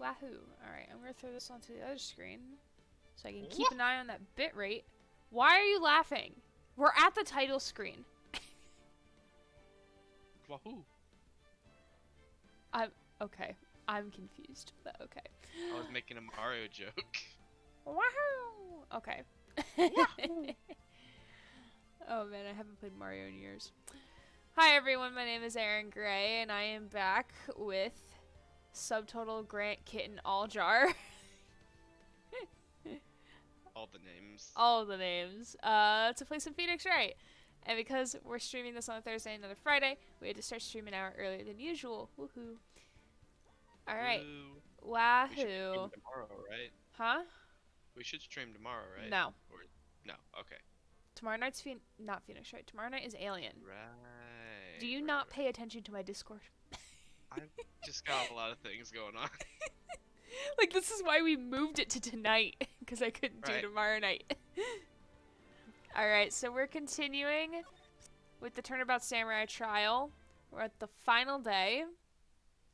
Wahoo. Alright, I'm gonna throw this onto the other screen so I can keep an eye on that bit rate. Why are you laughing? We're at the title screen. Wahoo. Okay. I'm confused, but okay. I was making a Mario joke. Wahoo! Okay. Oh man, I haven't played Mario in years. Hi everyone, my name is Aaron Gray, and I am back with Subtotal Grant Kitten Alljar. All the names. All the names. To play some Phoenix Wright. And because we're streaming this on a Thursday and another Friday, we had to start streaming an hour earlier than usual. Woohoo. Alright. Wahoo. We should stream tomorrow, right? Huh? We should stream tomorrow, right? No. Or, no, okay. Tomorrow night's not Phoenix Wright. Tomorrow night is Alien. Right. Do you not pay attention to my Discord? I've just got a lot of things going on. Like, this is why we moved it to tonight, because I couldn't do tomorrow night. Alright, so we're continuing with the Turnabout Samurai trial. We're at the final day,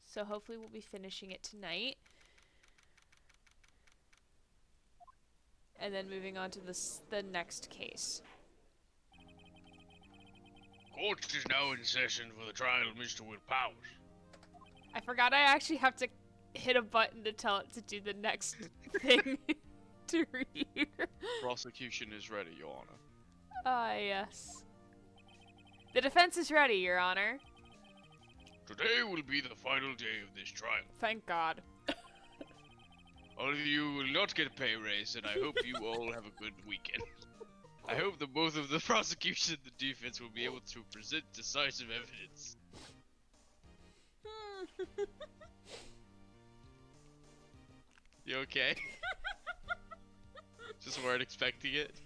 so hopefully we'll be finishing it tonight. And then moving on to the next case. Court is now in session for the trial of Mr. Will Powers. I forgot I actually have to hit a button to tell it to do the next thing to read. Prosecution is ready, Your Honor. Ah, yes. The defense is ready, Your Honor. Today will be the final day of this trial. Thank God. All of you will not get a pay raise, and I hope you all have a good weekend. I hope that both of the prosecution and the defense will be able to present decisive evidence. You okay? Just weren't expecting it.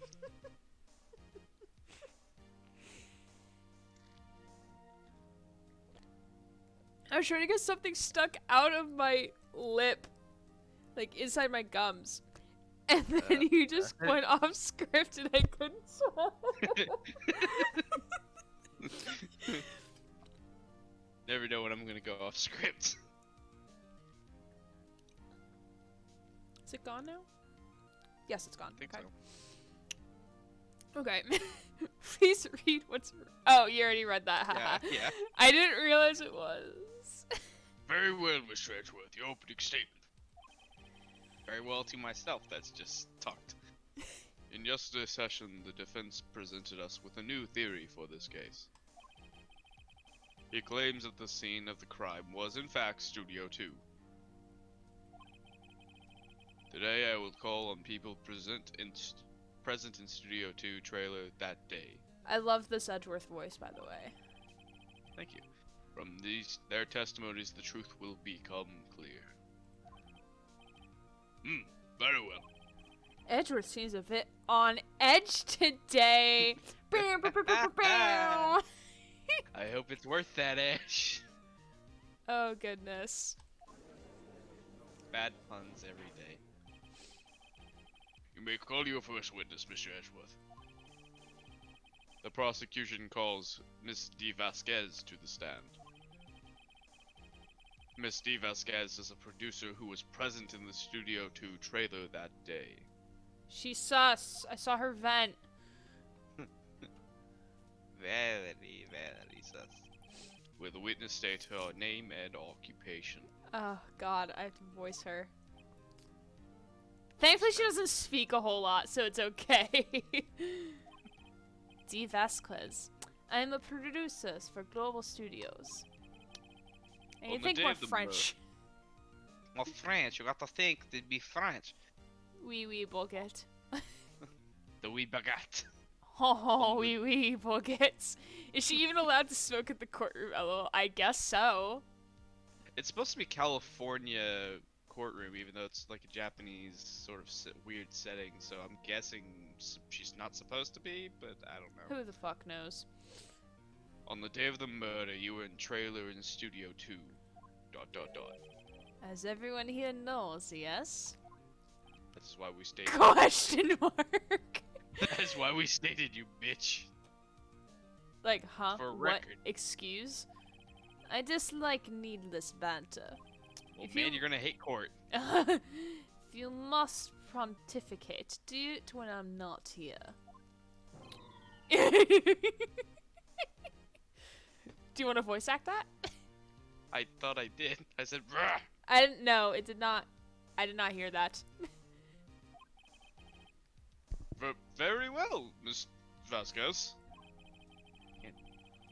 I was trying to get something stuck out of my lip. Like, inside my gums. And then you just went off script and I couldn't swallow. Never know when I'm gonna go off script. Is it gone now? Yes, it's gone. I think okay. so. Okay. Please read what's... Oh, you already read that. Haha. Yeah. I didn't realize it was. Very well, Mr. Edgeworth. The opening statement. Very well to myself, that's just talked. In yesterday's session, the defense presented us with a new theory for this case. He claims that the scene of the crime was in fact Studio 2. Today I will call on people present in Studio 2 trailer that day. I love this Edgeworth voice, by the way. Thank you. From their testimonies, the truth will become clear. Very well. Edgeworth seems a bit on edge today. I hope it's worth that edge. Oh, goodness. Bad puns every day. You may call your first witness, Mr. Edgeworth. The prosecution calls Miss D. Vasquez to the stand. Miss D. Vasquez is a producer who was present in the Studio 2 trailer that day. She's sus. I saw her vent. Very, very sus. Will the witness state her name and occupation? Oh, God. I have to voice her. Thankfully, she doesn't speak a whole lot, so it's okay. D. Vasquez. I am a producer for Global Studios. And you think we're French. Well, French. You got to think to be French. Oui, baguette. The wee baguette. Oh, oui, baguettes. Is she even allowed to smoke at the courtroom? LOL. I guess so. It's supposed to be California courtroom, even though it's like a Japanese sort of weird setting, so I'm guessing she's not supposed to be, but I don't know. Who the fuck knows? On the day of the murder, you were in trailer in Studio 2. ... As everyone here knows, yes? That is why we stated. Question mark. That is why we stated, you bitch. Like, huh? For what? record. Excuse? I dislike needless banter. Well, man, you're gonna hate court. If you must pontificate, do it when I'm not here. Do you want to voice act that? I thought I did. I said, bruh. I didn't know. It did not. I did not hear that. Very well, Miss Vasquez. It's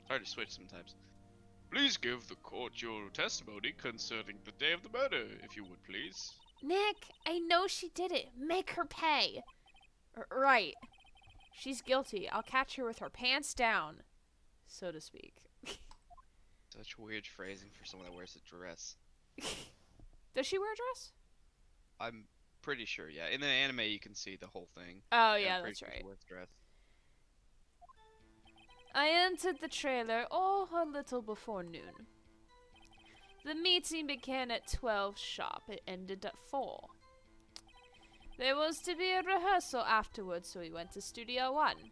hard to switch sometimes. Please give the court your testimony concerning the day of the murder, if you would, please. Nick, I know she did it. Make her pay. Right. She's guilty. I'll catch her with her pants down, so to speak. Such weird phrasing for someone that wears a dress. Does she wear a dress? I'm pretty sure, yeah. In the anime, you can see the whole thing. Oh, yeah, that's right. She wears a dress. I entered the trailer a little before noon. The meeting began at 12 sharp. It ended at 4. There was to be a rehearsal afterwards, so we went to Studio 1.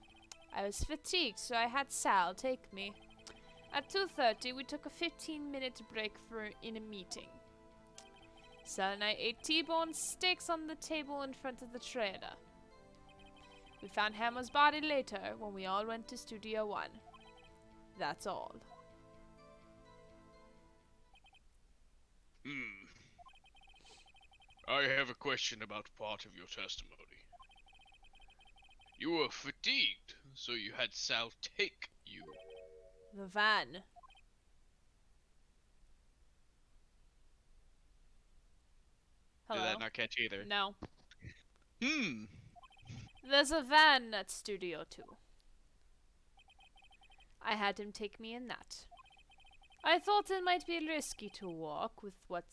I was fatigued, so I had Sal take me. At 2:30, we took a 15-minute break in a meeting. Sal and I ate T-bone steaks on the table in front of the trailer. We found Hammer's body later when we all went to Studio 1. That's all. I have a question about part of your testimony. You were fatigued, so you had Sal take you. The van. Hello? Did that not catch either? No. There's a van at Studio 2. I had him take me in that. I thought it might be risky to walk with what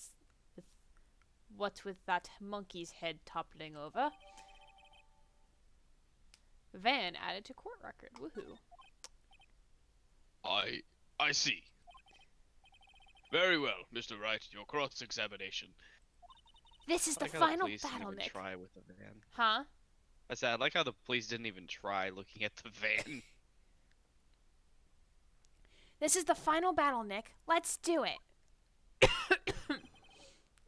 with that monkey's head toppling over. Van added to court record. Woohoo. I see. Very well, Mr. Wright, your cross-examination. This is the final battle, Nick. Try with the van. Huh? I said, I like how the police didn't even try looking at the van. This is the final battle, Nick. Let's do it.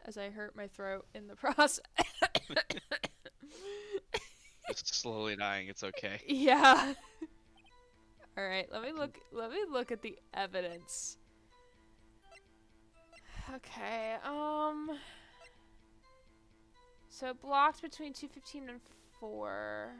As I hurt my throat in the process. Just slowly dying, it's okay. Yeah. All right, let me look at the evidence. Okay. So blocked between 2:15 and 4.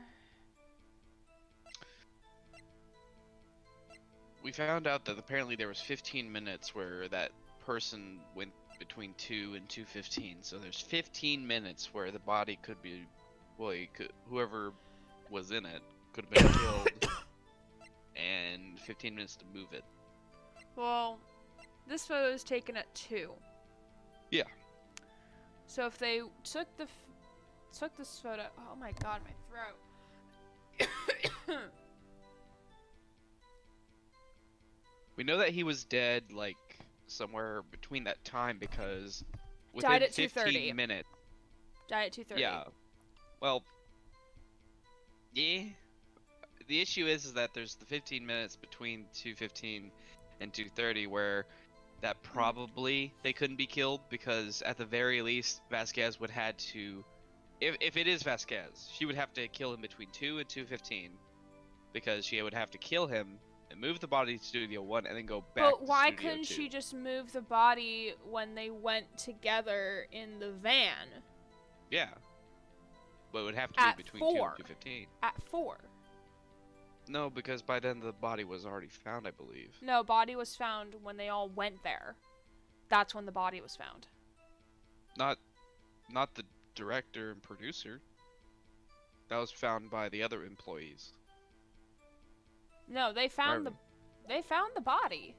We found out that apparently there was 15 minutes where that person went between 2 and 2:15. So there's 15 minutes where the body could be, well, whoever was in it could have been killed, and 15 minutes to move it. Well, this photo is taken at 2. Yeah. So if they took this photo, oh my god, my throat. We know that he was dead, like, somewhere between that time because Died within at 15 minutes. Died at 2:30. Yeah. Well, yeah. The issue is that there's the 15 minutes between 2:15 and 2:30 where that probably they couldn't be killed because at the very least Vasquez would had to, if it is Vasquez, she would have to kill him between 2 and 2:15 because she would have to kill him and move the body to Studio 1 and then go back But why to Studio couldn't 2. she just move the body when they went together in the van? Yeah. But it would have to At be between 4. 2 and 2:15. At 4. No, because by then the body was already found, I believe. No, body was found when they all went there. That's when the body was found. Not the director and producer. That was found by the other employees. No, they found the body.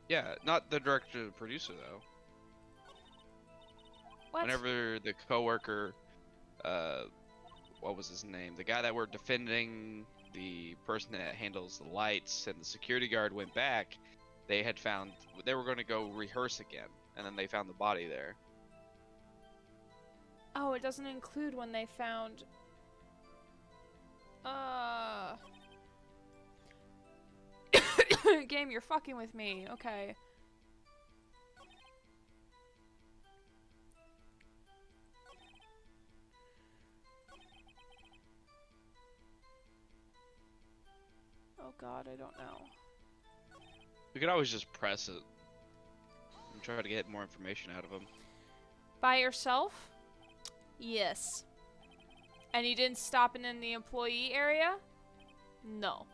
Yeah, not the director and producer though. What? Whenever the coworker, what was his name? The guy that were defending the person that handles the lights and the security guard went back, they were going to go rehearse again, and then they found the body there. Oh, it doesn't include when they found... Game, you're fucking with me. Okay. Oh god, I don't know. We could always just press it and try to get more information out of him. By yourself? Yes. And you didn't stop in the employee area? No.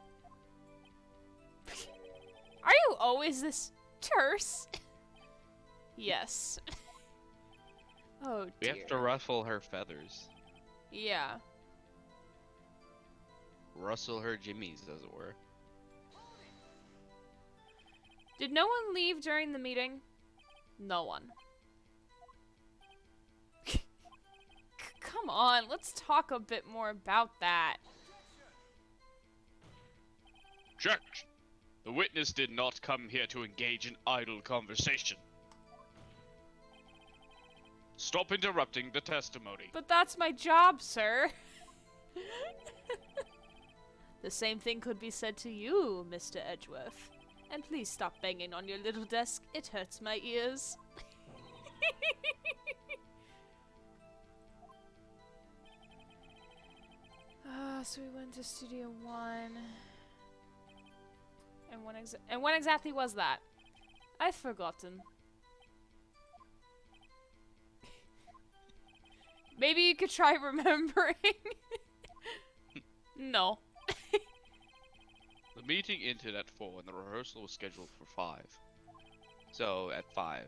Are you always this terse? Yes. Oh dear. We have to ruffle her feathers. Yeah. Rustle her jimmies, as it were. Did no one leave during the meeting? No one. Come on, let's talk a bit more about that. Objection! The witness did not come here to engage in idle conversation. Stop interrupting the testimony. But that's my job, sir. The same thing could be said to you, Mr. Edgeworth. And please stop banging on your little desk. It hurts my ears. So we went to Studio 1. And when exactly was that? I've forgotten. Maybe you could try remembering. No. The meeting ended at 4 and the rehearsal was scheduled for 5. So, at 5.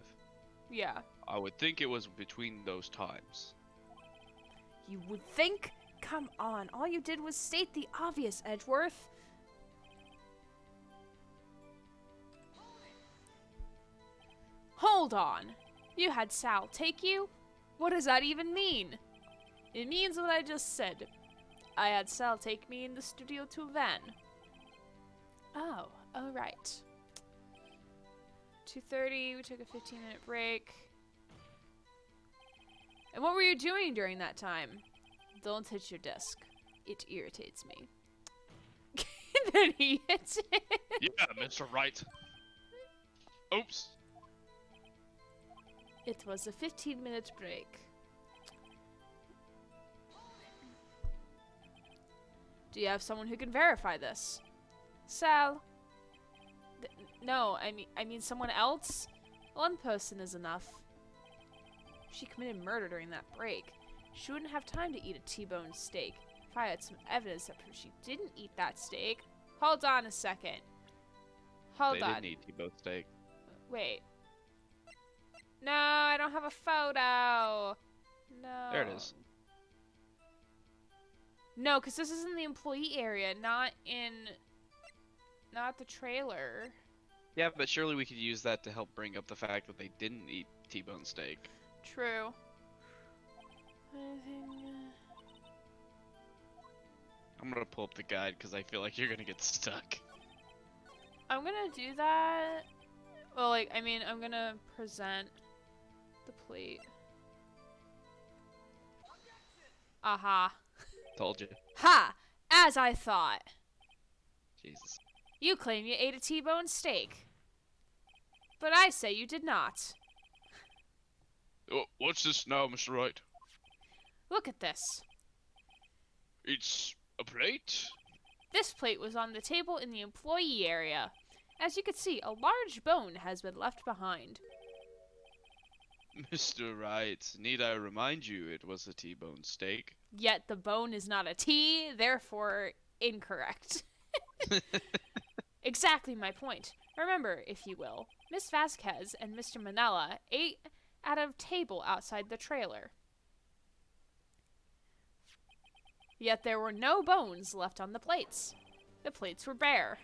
Yeah. I would think it was between those times. You would think? Come on, all you did was state the obvious, Edgeworth. Hold on. You had Sal take you? What does that even mean? It means what I just said. I had Sal take me in the studio to a van. Oh, alright. 2:30, we took a 15-minute break. And what were you doing during that time? Don't hit your desk. It irritates me. Then he hits it. Yeah, Mr. Wright. Oops. It was a 15-minute break. Do you have someone who can verify this? Sal. No, I mean someone else? One person is enough. She committed murder during that break. She wouldn't have time to eat a T-bone steak. If I had some evidence that proves she didn't eat that steak. Hold on a second. Hold on. They didn't eat T-bone steak. Wait. No, I don't have a photo. No. There it is. No, because this is in the employee area, not the trailer. Yeah, but surely we could use that to help bring up the fact that they didn't eat T-bone steak. True. I'm gonna pull up the guide because I feel like you're gonna get stuck. I'm gonna do that. Well, like, I mean, I'm gonna present the plate. Aha. Told you. Ha! As I thought. Jesus. You claim you ate a T-bone steak. But I say you did not. Oh, what's this now, Mr. Wright? Look at this. It's a plate? This plate was on the table in the employee area. As you can see, a large bone has been left behind. Mr. Wright, need I remind you it was a T-bone steak? Yet the bone is not a T, therefore incorrect. Exactly my point. Remember, if you will, Miss Vasquez and Mr. Manella ate at a table outside the trailer. Yet there were no bones left on the plates. The plates were bare.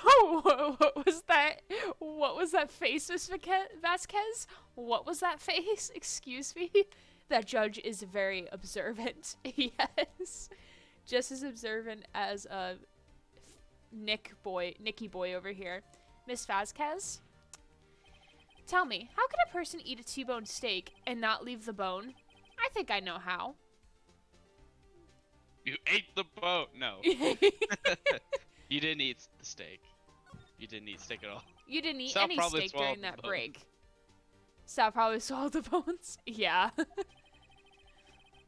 Oh, what was that? What was that face, Miss Vasquez? What was that face? Excuse me? That judge is very observant. Yes. Just as observant as Nicky boy over here. Miss Vasquez? Tell me, how can a person eat a T-bone steak and not leave the bone? I think I know how. You ate the bone! No. You didn't eat the steak. You didn't eat steak at all. You didn't eat Sal any probably steak during swallowed that the bone. break. Sal probably swallowed the bones. Yeah.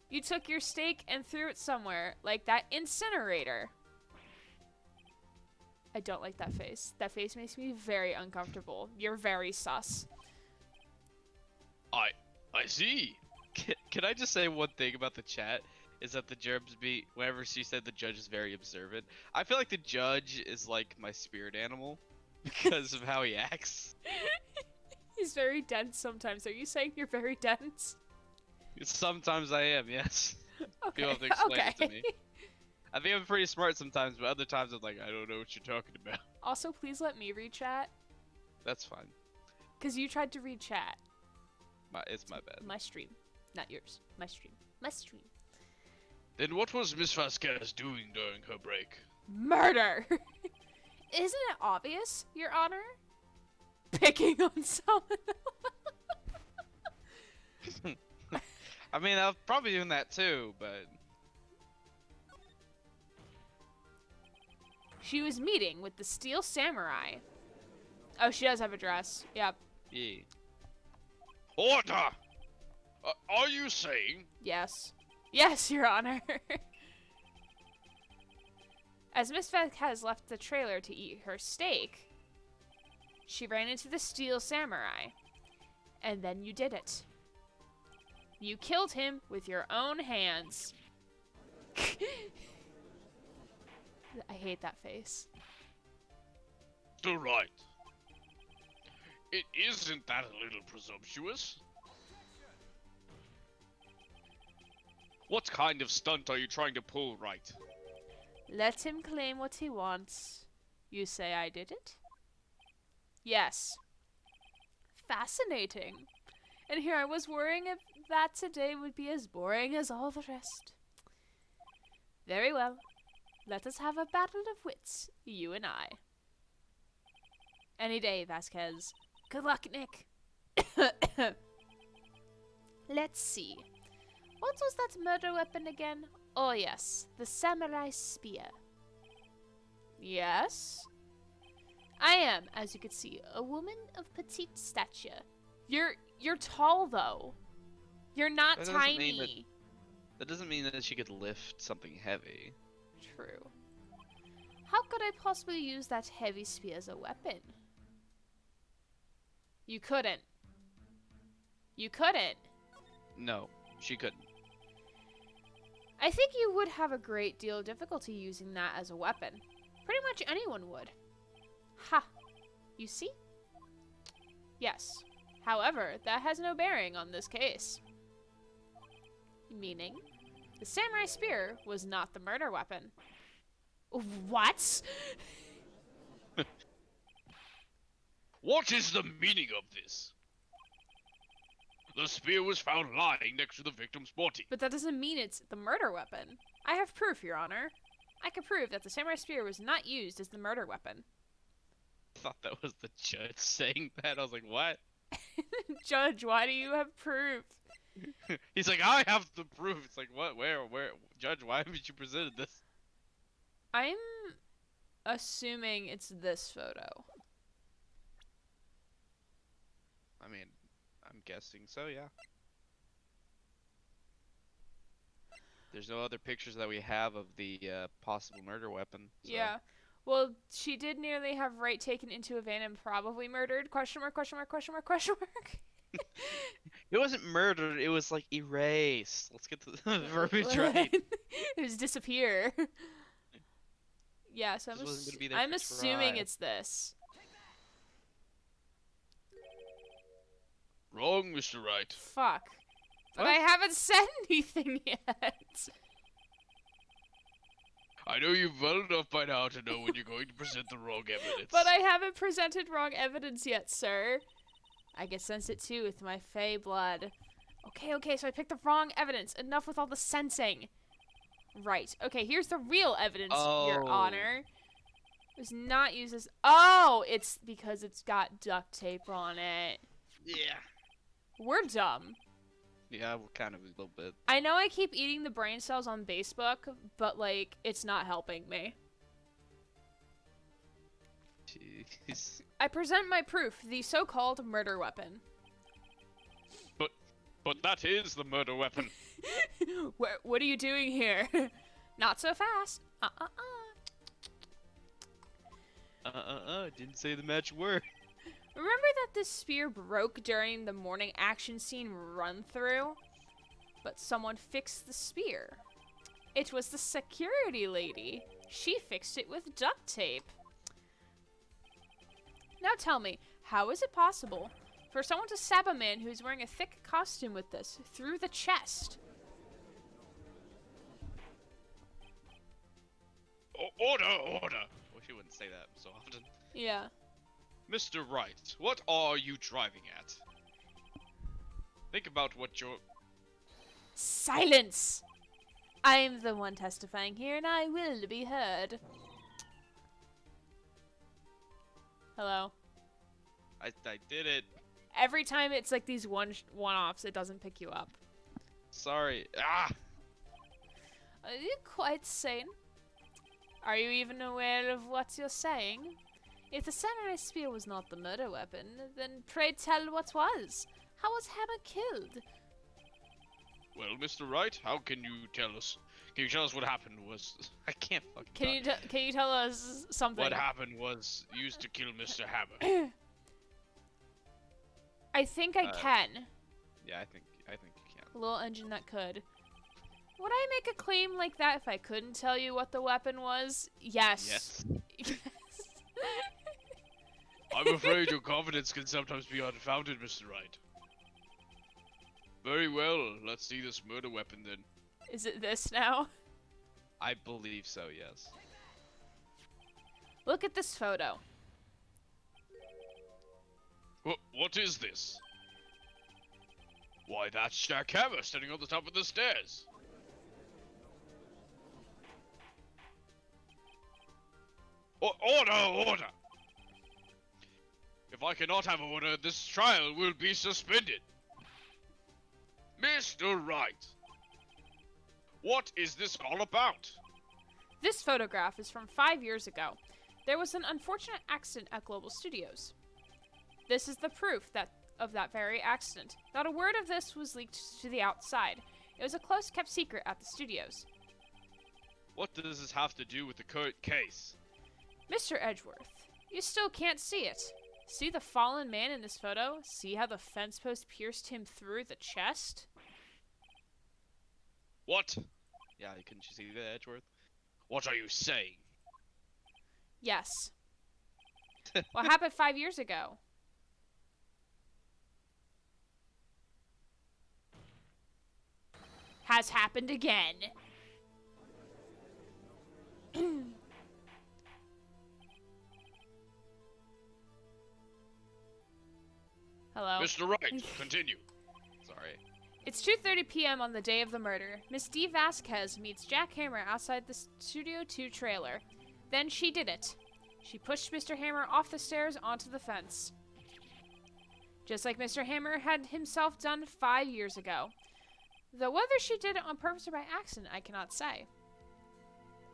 You took your steak and threw it somewhere, like that incinerator. I don't like that face. That face makes me very uncomfortable. You're very sus. I see. Can I just say one thing about the chat? Is that the Gerbs be whenever she said the judge is very observant. I feel like the judge is like my spirit animal because of how he acts. He's very dense sometimes. Are you saying you're very dense? Sometimes I am, yes. Okay. You'll have to explain Okay. it to me. I think I'm pretty smart sometimes, but other times I'm like, I don't know what you're talking about. Also, please let me read chat. That's fine. Because you tried to read chat. It's my bad. My stream. Not yours. My stream. My stream. Then what was Miss Vasquez doing during her break? Murder! Isn't it obvious, Your Honor? Picking on someone. I mean, I was probably doing that too, but... She was meeting with the Steel Samurai. Oh, she does have a dress. Yep. Yeah. Order! Are you saying? Yes. Yes, Your Honor. As Miss Vasquez left the trailer to eat her steak, she ran into the Steel Samurai. And then you did it. You killed him with your own hands. I hate that face. Right. Isn't that a little presumptuous? What kind of stunt are you trying to pull, Wright? Let him claim what he wants. You say I did it? Yes. Fascinating. And here I was worrying if that today would be as boring as all the rest. Very well. Let us have a battle of wits, you and I. Any day, Vasquez. Good luck, Nick. Let's see. What was that murder weapon again? Oh yes, the samurai spear. Yes? I am, as you can see, a woman of petite stature. You're tall though. You're not tiny. That doesn't mean that she could lift something heavy. True. How could I possibly use that heavy spear as a weapon? You couldn't. You couldn't. No, she couldn't. I think you would have a great deal of difficulty using that as a weapon. Pretty much anyone would. Ha! You see? Yes. However, that has no bearing on this case. Meaning, the samurai spear was not the murder weapon. What? What is the meaning of this? The spear was found lying next to the victim's body. But that doesn't mean it's the murder weapon. I have proof, Your Honor. I can prove that the samurai spear was not used as the murder weapon. I thought that was the judge saying that. I was like, what? Judge, why do you have proof? He's like, I have the proof. It's like, what? Where? Judge, why haven't you presented this? I'm assuming it's this photo. I mean, I'm guessing so, yeah. There's no other pictures that we have of the possible murder weapon. So. Yeah. Well, she did nearly have Wright taken into a van and probably murdered. Question mark, question mark, question mark, question mark. It wasn't murdered, it was like erased. Let's get the verbiage right. It was disappear. Yeah, so I'm assuming it's this. Wrong, Mr. Wright. Fuck. But What? I haven't said anything yet. I know you well enough by now to know when you're going to present the wrong evidence. But I haven't presented wrong evidence yet, sir. I can sense it too with my fey blood. Okay, so I picked the wrong evidence. Enough with all the sensing. Right. Okay, here's the real evidence, Your Honor. It was not used as... Oh, it's because it's got duct tape on it. Yeah. We're dumb. Yeah, we're kind of a little bit. I know I keep eating the brain cells on Facebook, but, like, it's not helping me. Jeez. I present my proof, the so-called murder weapon. But that is the murder weapon. What are you doing here? Not so fast. Didn't say the magic word. Remember that this spear broke during the morning action scene run-through? But someone fixed the spear. It was the security lady. She fixed it with duct tape. Now tell me, how is it possible for someone to stab a man who's wearing a thick costume with this through the chest? Order, order! Well, she wouldn't say that so often. Yeah. Mr. Wright, what are you driving at? Think about what you're... Silence! I am the one testifying here, and I will be heard. Hello? I did it. Every time it's like these one-offs, it doesn't pick you up. Sorry. Ah! Are you quite sane? Are you even aware of what you're saying? If the samurai spear was not the murder weapon, then pray tell what was. How was Hammer killed? Well, Mr. Wright, how can you tell us? Can you tell us what happened was... I can't fucking Can you tell us something? What happened was used to kill Mr. Hammer. I think I can. Yeah, I think you can. A little engine that could. Would I make a claim like that if I couldn't tell you what the weapon was? Yes. Yes. I'm afraid your confidence can sometimes be unfounded, Mr. Wright. Very well, let's see this murder weapon then. Is it this now? I believe so, yes. Look at this photo. What is this? Why, that's Jack Hammer standing on the top of the stairs. Order, order! If I cannot have order, this trial will be suspended. Mr. Wright, what is this all about? This photograph is from 5 years ago. There was an unfortunate accident at Global Studios. This is the proof of that very accident. Not a word of this was leaked to the outside. It was a close-kept secret at the studios. What does this have to do with the current case? Mr. Edgeworth, you still can't see it. See the fallen man in this photo? See how the fence post pierced him through the chest? What? Yeah, couldn't you see that, Edgeworth? What are you saying? Yes. What happened 5 years ago? Has happened again. Hello? Mr. Wright, continue. Sorry. It's 2:30 p.m. on the day of the murder. Miss D. Vasquez meets Jack Hammer outside the Studio 2 trailer. Then she did it. She pushed Mr. Hammer off the stairs onto the fence. Just like Mr. Hammer had himself done 5 years ago. Though whether she did it on purpose or by accident, I cannot say.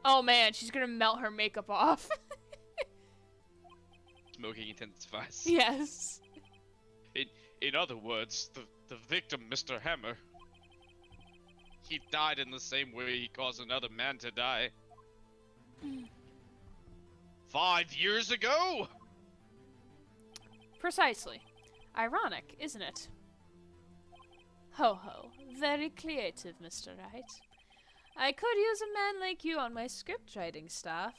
Oh man, she's gonna melt her makeup off. Smoking intensifies. Yes. In other words, the victim, Mr. Hammer, he died in the same way he caused another man to die. 5 years ago? Precisely. Ironic, isn't it? Ho ho. Very creative, Mr. Wright. I could use a man like you on my script writing staff.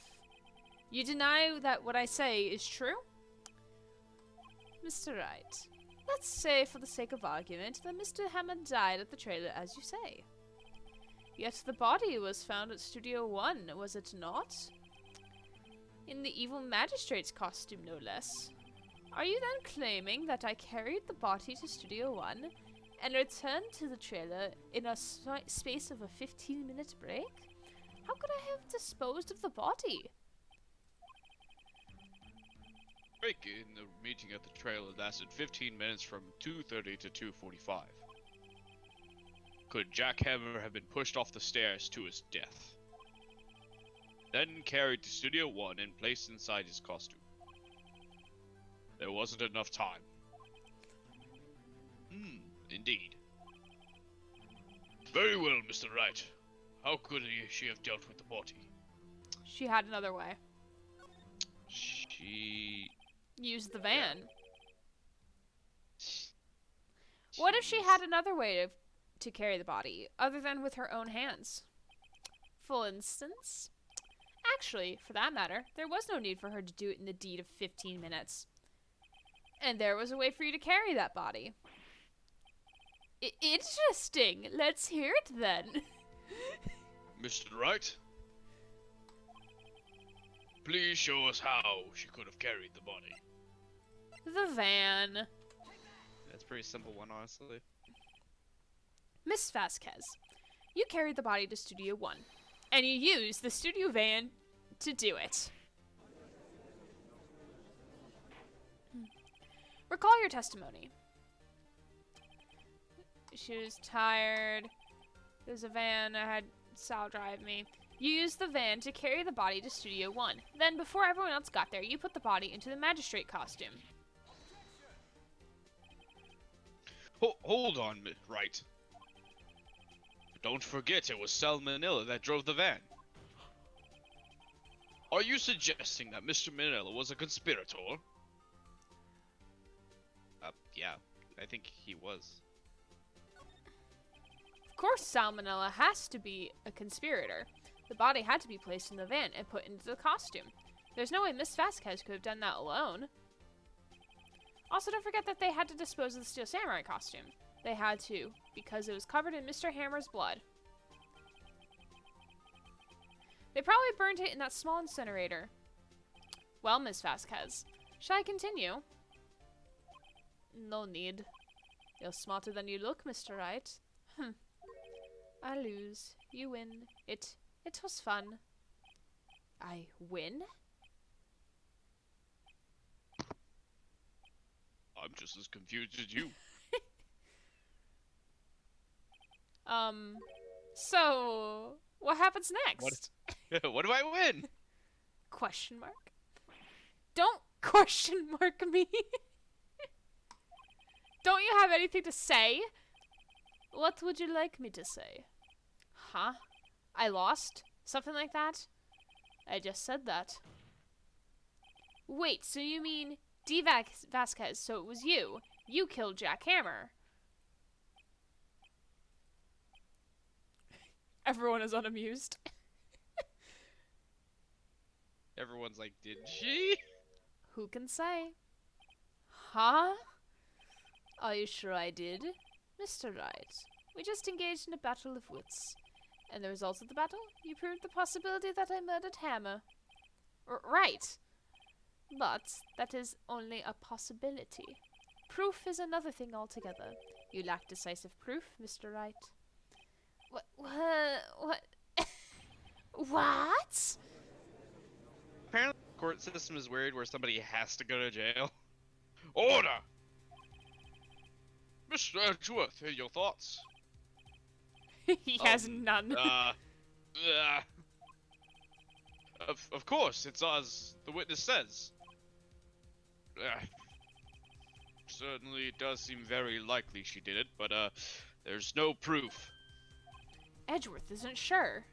You deny that what I say is true? Mr. Wright, let's say for the sake of argument that Mr. Hammond died at the trailer as you say. Yet the body was found at Studio 1, was it not? In the evil magistrate's costume, no less. Are you then claiming that I carried the body to Studio 1 and returned to the trailer in a space of a 15-minute break? How could I have disposed of the body? Break in the meeting at the trailer lasted 15 minutes from 2:30 to 2:45. Could Jack Hammer have been pushed off the stairs to his death? Then carried to Studio 1 and placed inside his costume. There wasn't enough time. Indeed. Very well, Mr. Wright. How could she have dealt with the body? She had another way. She She... Use the van. Jeez. What if she had another way to carry the body, other than with her own hands? For instance... Actually, for that matter, there was no need for her to do it in the deed of 15 minutes. And there was a way for you to carry that body. Interesting. Let's hear it then. Mr. Wright? Please show us how she could have carried the body. The van. That's a pretty simple one, honestly. Miss Vasquez, you carried the body to Studio 1, and you used the studio van to do it. Recall your testimony. She was tired. There's a van. I had Sal drive me. You used the van to carry the body to Studio 1. Then, before everyone else got there, you put the body into the magistrate costume. Hold on, Wright. Don't forget it was Sal Manila that drove the van. Are you suggesting that Mr. Manila was a conspirator? Yeah, I think he was. Of course, Salmonella has to be a conspirator. The body had to be placed in the van and put into the costume. There's no way Miss Vasquez could have done that alone. Also, don't forget that they had to dispose of the Steel Samurai costume. They had to, because it was covered in Mr. Hammer's blood. They probably burned it in that small incinerator. Well, Miss Vasquez, shall I continue? No need. You're smarter than you look, Mr. Wright. I lose. You win. It was fun. I win? I'm just as confused as you. So, what happens next? What do I win? Question mark? Don't question mark me. Don't you have anything to say? What would you like me to say? Huh? I lost? Something like that? I just said that. Wait, so you mean D. Vasquez, so it was you. You killed Jack Hammer. Everyone is unamused. Everyone's like, did she? Who can say? Huh? Are you sure I did? Mr. Wright, we just engaged in a battle of wits. And the results of the battle? You proved the possibility that I murdered Hammer. Right. But that is only a possibility. Proof is another thing altogether. You lack decisive proof, Mr. Wright. What? What? Apparently the court system is weird where somebody has to go to jail. Order! Mr. Edgeworth, your thoughts? He has none. Of course, it's as the witness says. Certainly it does seem very likely she did it, but there's no proof. Edgeworth isn't sure.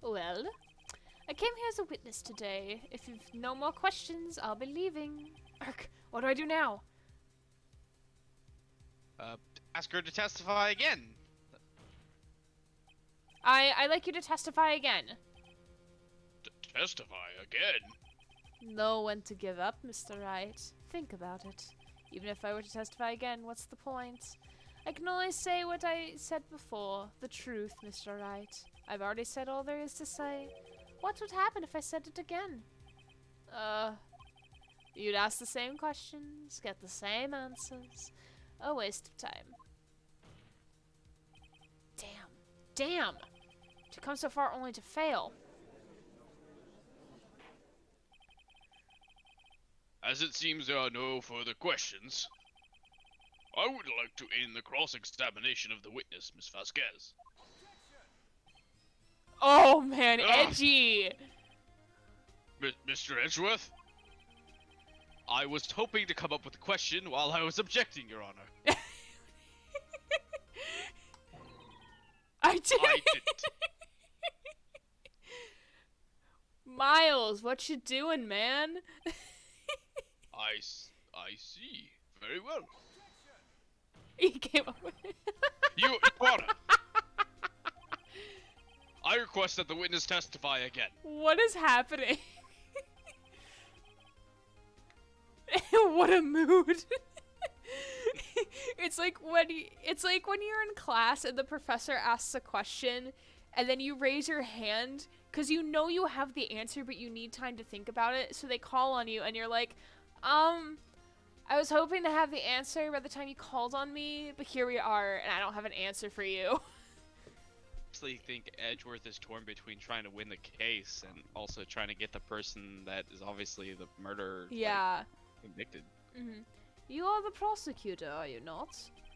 Well, I came here as a witness today. If you've no more questions, I'll be leaving. Ark, what do I do now? Ask her to testify again. I'd like you to testify again. Testify again? Know when to give up, Mr. Wright. Think about it. Even if I were to testify again, what's the point? I can only say what I said before. The truth, Mr. Wright. I've already said all there is to say. What would happen if I said it again? You'd ask the same questions, get the same answers. A waste of time. Damn! To come so far only to fail. As it seems there are no further questions, I would like to end the cross-examination of the witness, Miss Vasquez. Oh man, edgy! Mr. Edgeworth? I was hoping to come up with a question while I was objecting, Your Honor. I didn't. Miles, what you doing, man? I see. Very well. He came up with it. Your Honor. I request that the witness testify again. What is happening? What a mood. It's like when you're in class and the professor asks a question and then you raise your hand because you know you have the answer but you need time to think about it, so they call on you and you're like, I was hoping to have the answer by the time you called on me, but here we are and I don't have an answer for you. I actually think Edgeworth is torn between trying to win the case and also trying to get the person that is obviously the murderer convicted. Mm-hmm. You are the prosecutor, are you not?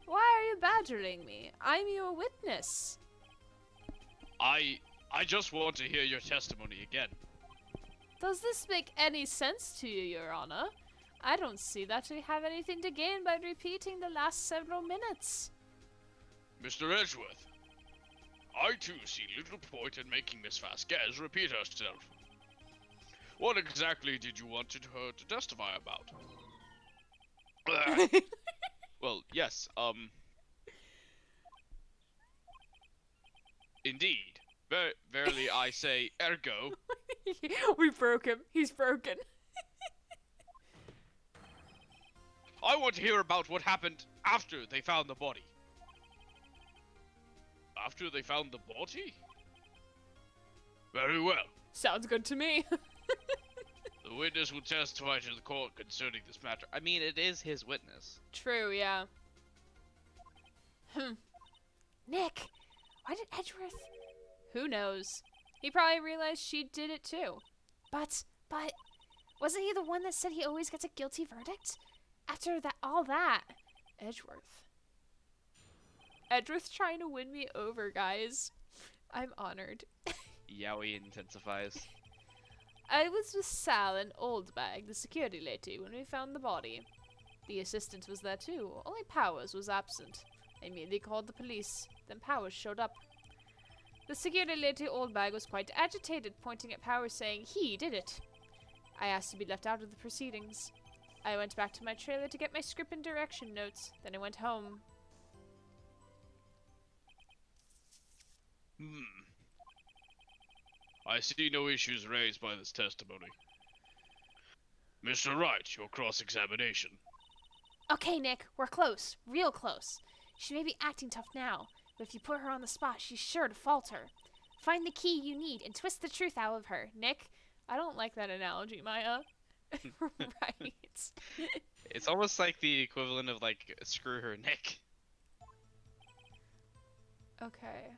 Why are you badgering me? I'm your witness. I just want to hear your testimony again. Does this make any sense to you, Your Honor? I don't see that we have anything to gain by repeating the last several minutes. Mr. Edgeworth, I too see little point in making Miss Vasquez repeat herself. What exactly did you want her to testify about? Well, yes, indeed. Verily I say, ergo. We broke him. He's broken. I want to hear about what happened after they found the body. After they found the body? Very well. Sounds good to me. The witness will testify to the court concerning this matter. I mean, it is his witness. True, yeah. Nick, why did Edgeworth... Who knows? He probably realized she did it too. But, wasn't he the one that said he always gets a guilty verdict? After all that. Edgeworth's trying to win me over, guys. I'm honored. Yowie intensifies. I was with Sal and Oldbag, the security lady, when we found the body. The assistant was there too, only Powers was absent. I immediately called the police, then Powers showed up. The security lady Oldbag was quite agitated, pointing at Powers saying he did it. I asked to be left out of the proceedings. I went back to my trailer to get my script and direction notes, then I went home. I see no issues raised by this testimony. Mr. Wright, your cross-examination. Okay, Nick, we're close. Real close. She may be acting tough now, but if you put her on the spot, she's sure to falter. Find the key you need and twist the truth out of her, Nick. I don't like that analogy, Maya. Right. It's almost like the equivalent of, like, screw her, Nick. Okay.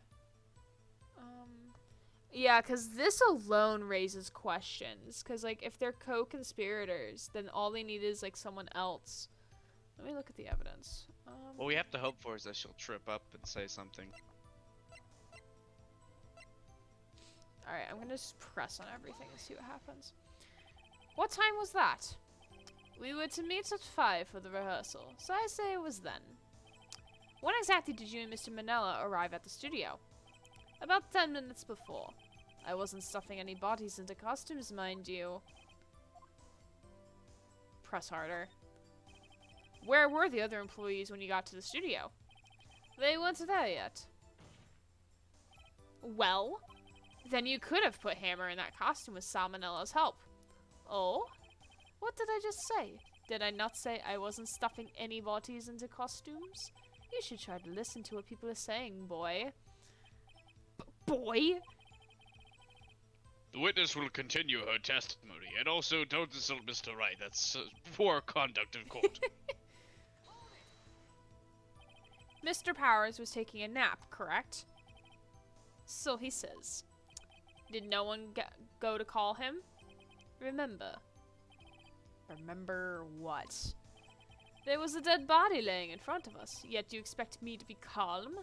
Yeah, because this alone raises questions. Because, like, if they're co-conspirators, then all they need is, like, someone else. Let me look at the evidence. What we have to hope for is that she'll trip up and say something. Alright, I'm gonna just press on everything and see what happens. What time was that? We were to meet at 5 for the rehearsal, so I say it was then. When exactly did you and Mr. Manella arrive at the studio? About 10 minutes before. I wasn't stuffing any bodies into costumes, mind you. Press harder. Where were the other employees when you got to the studio? They weren't there yet. Well, then you could have put Hammer in that costume with Salmonella's help. Oh? What did I just say? Did I not say I wasn't stuffing any bodies into costumes? You should try to listen to what people are saying, boy. Boy? The witness will continue her testimony, and also don't insult Mr. Wright. That's poor conduct in court. Mr. Powers was taking a nap, correct? So he says. Did no one go to call him? Remember. Remember what? There was a dead body laying in front of us, yet you expect me to be calm?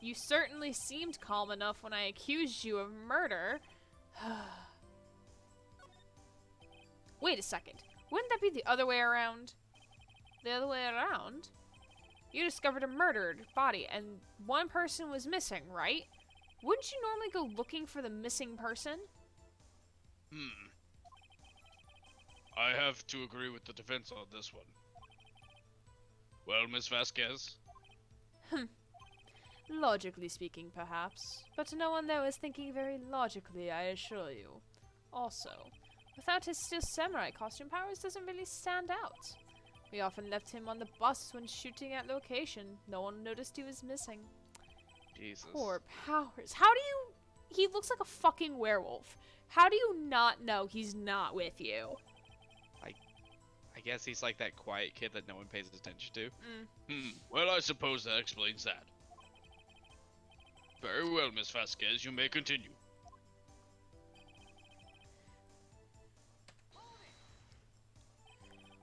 You certainly seemed calm enough when I accused you of murder. Wait a second. Wouldn't that be the other way around? The other way around? You discovered a murdered body and one person was missing, right? Wouldn't you normally go looking for the missing person? Hmm. I have to agree with the defense on this one. Well, Miss Vasquez? Logically speaking, perhaps, but no one there was thinking very logically, I assure you. Also, without his steel samurai costume, Powers doesn't really stand out. We often left him on the bus when shooting at location. No one noticed he was missing. Jesus. Poor Powers. How do you... He looks like a fucking werewolf. How do you not know he's not with you? I guess he's like that quiet kid that no one pays attention to. Mm. Well, I suppose that explains that. Very well, Miss Vasquez, you may continue.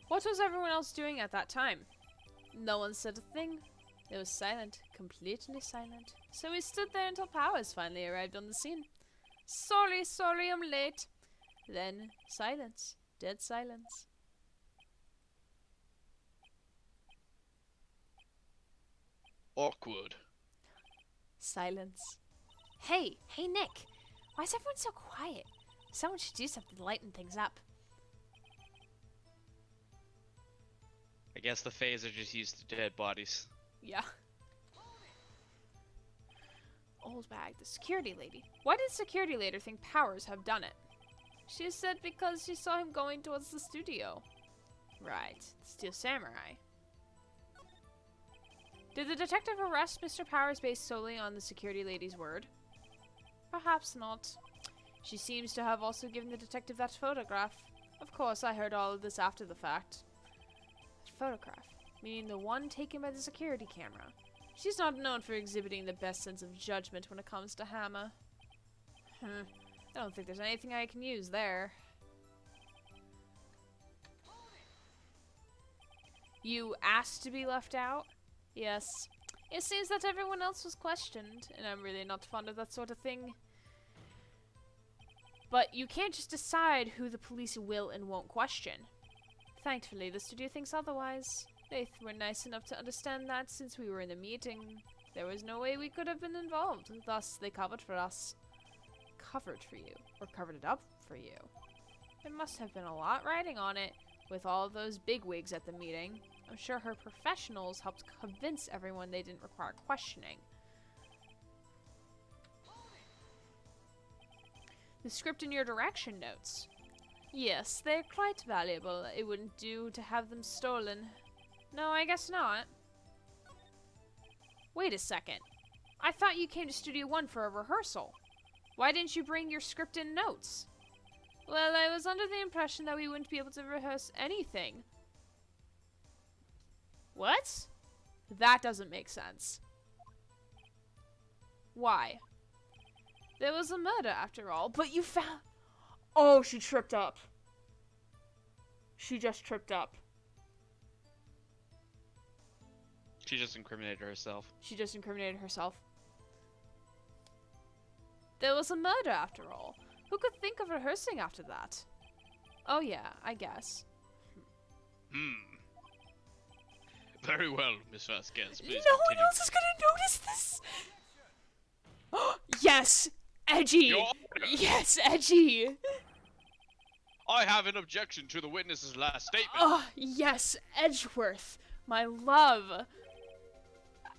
What was everyone else doing at that time? No one said a thing. It was silent, completely silent. So we stood there until Powers finally arrived on the scene. Sorry, I'm late. Then, silence. Dead silence. Awkward. Silence. Hey, Nick. Why is everyone so quiet? Someone should do something to lighten things up. I guess the Fays are just used to dead bodies. Yeah. Old bag, the security lady. Why did security later think Powers have done it? She said because she saw him going towards the studio. Right, Steel Samurai. Did the detective arrest Mr. Powers based solely on the security lady's word? Perhaps not. She seems to have also given the detective that photograph. Of course, I heard all of this after the fact. Photograph, meaning the one taken by the security camera. She's not known for exhibiting the best sense of judgment when it comes to Hammer. I don't think there's anything I can use there. You asked to be left out? Yes. It seems that everyone else was questioned, and I'm really not fond of that sort of thing. But you can't just decide who the police will and won't question. Thankfully, the studio thinks otherwise. They were nice enough to understand that since we were in the meeting. There was no way we could have been involved, thus they covered for us. Covered for you, or covered it up for you. There must have been a lot riding on it, with all those bigwigs at the meeting. I'm sure her professionals helped convince everyone they didn't require questioning. The script in your direction notes. Yes, they're quite valuable. It wouldn't do to have them stolen. No, I guess not. Wait a second. I thought you came to Studio One for a rehearsal. Why didn't you bring your script and notes? Well, I was under the impression that we wouldn't be able to rehearse anything. What? That doesn't make sense. Why? There was a murder after all, but you found... Oh, she tripped up. She just tripped up. She just incriminated herself. She just incriminated herself. There was a murder after all. Who could think of rehearsing after that? Oh yeah, I guess. Very well, Miss Vasquez. Please No continue. one else is gonna notice this! Yes! Edgy! Your Honor, Yes, edgy! I have an objection to the witness's last statement. Oh, yes, Edgeworth. My love.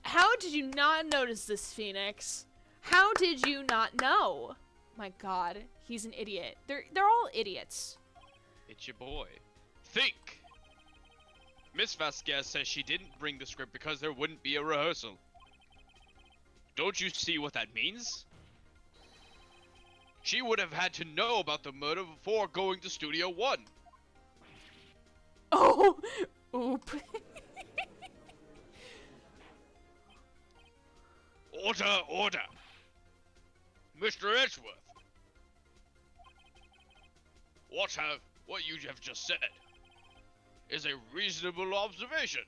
How did you not notice this, Phoenix? How did you not know? My god, he's an idiot. They're all idiots. It's your boy. Think! Miss Vasquez says she didn't bring the script because there wouldn't be a rehearsal. Don't you see what that means? She would have had to know about the murder before going to Studio One. Oh! Oop. Order, order! Mr. Edgeworth! What you have just said is a reasonable observation.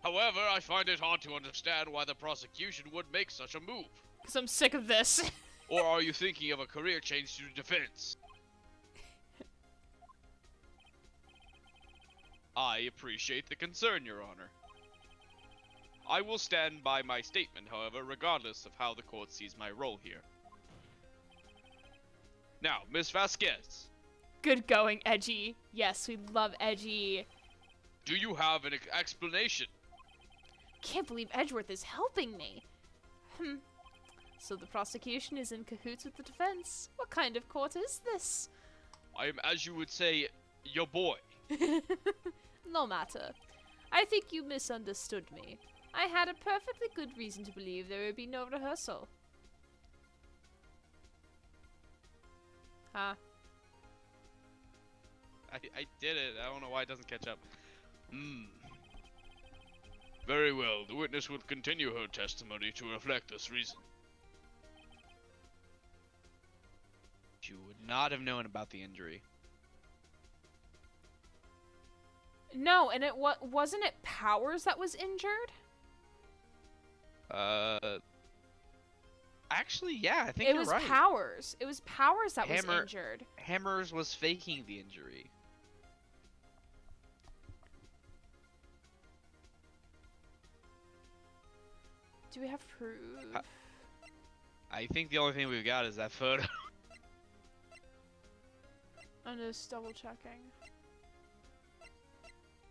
However, I find it hard to understand why the prosecution would make such a move. Because I'm sick of this. Or are you thinking of a career change to defense? I appreciate the concern, Your Honor. I will stand by my statement, however, regardless of how the court sees my role here. Now, Miss Vasquez, Good going, Edgy. Yes, we love Edgy. do you have an explanation? Can't believe Edgeworth is helping me. So the prosecution is in cahoots with the defense. What kind of court is this? I am, as you would say, your boy. No matter. I think you misunderstood me. I had a perfectly good reason to believe there would be no rehearsal. Huh? I did it. I don't know why it doesn't catch up. Very well. The witness will continue her testimony to reflect this reason. You would not have known about the injury. No, and it wasn't it Powers that was injured? Actually, yeah, I think It you're was right. Powers. It was Powers that was injured. Hammers was faking the injury. Do we have proof? I think the only thing we've got is that photo. I'm just double checking.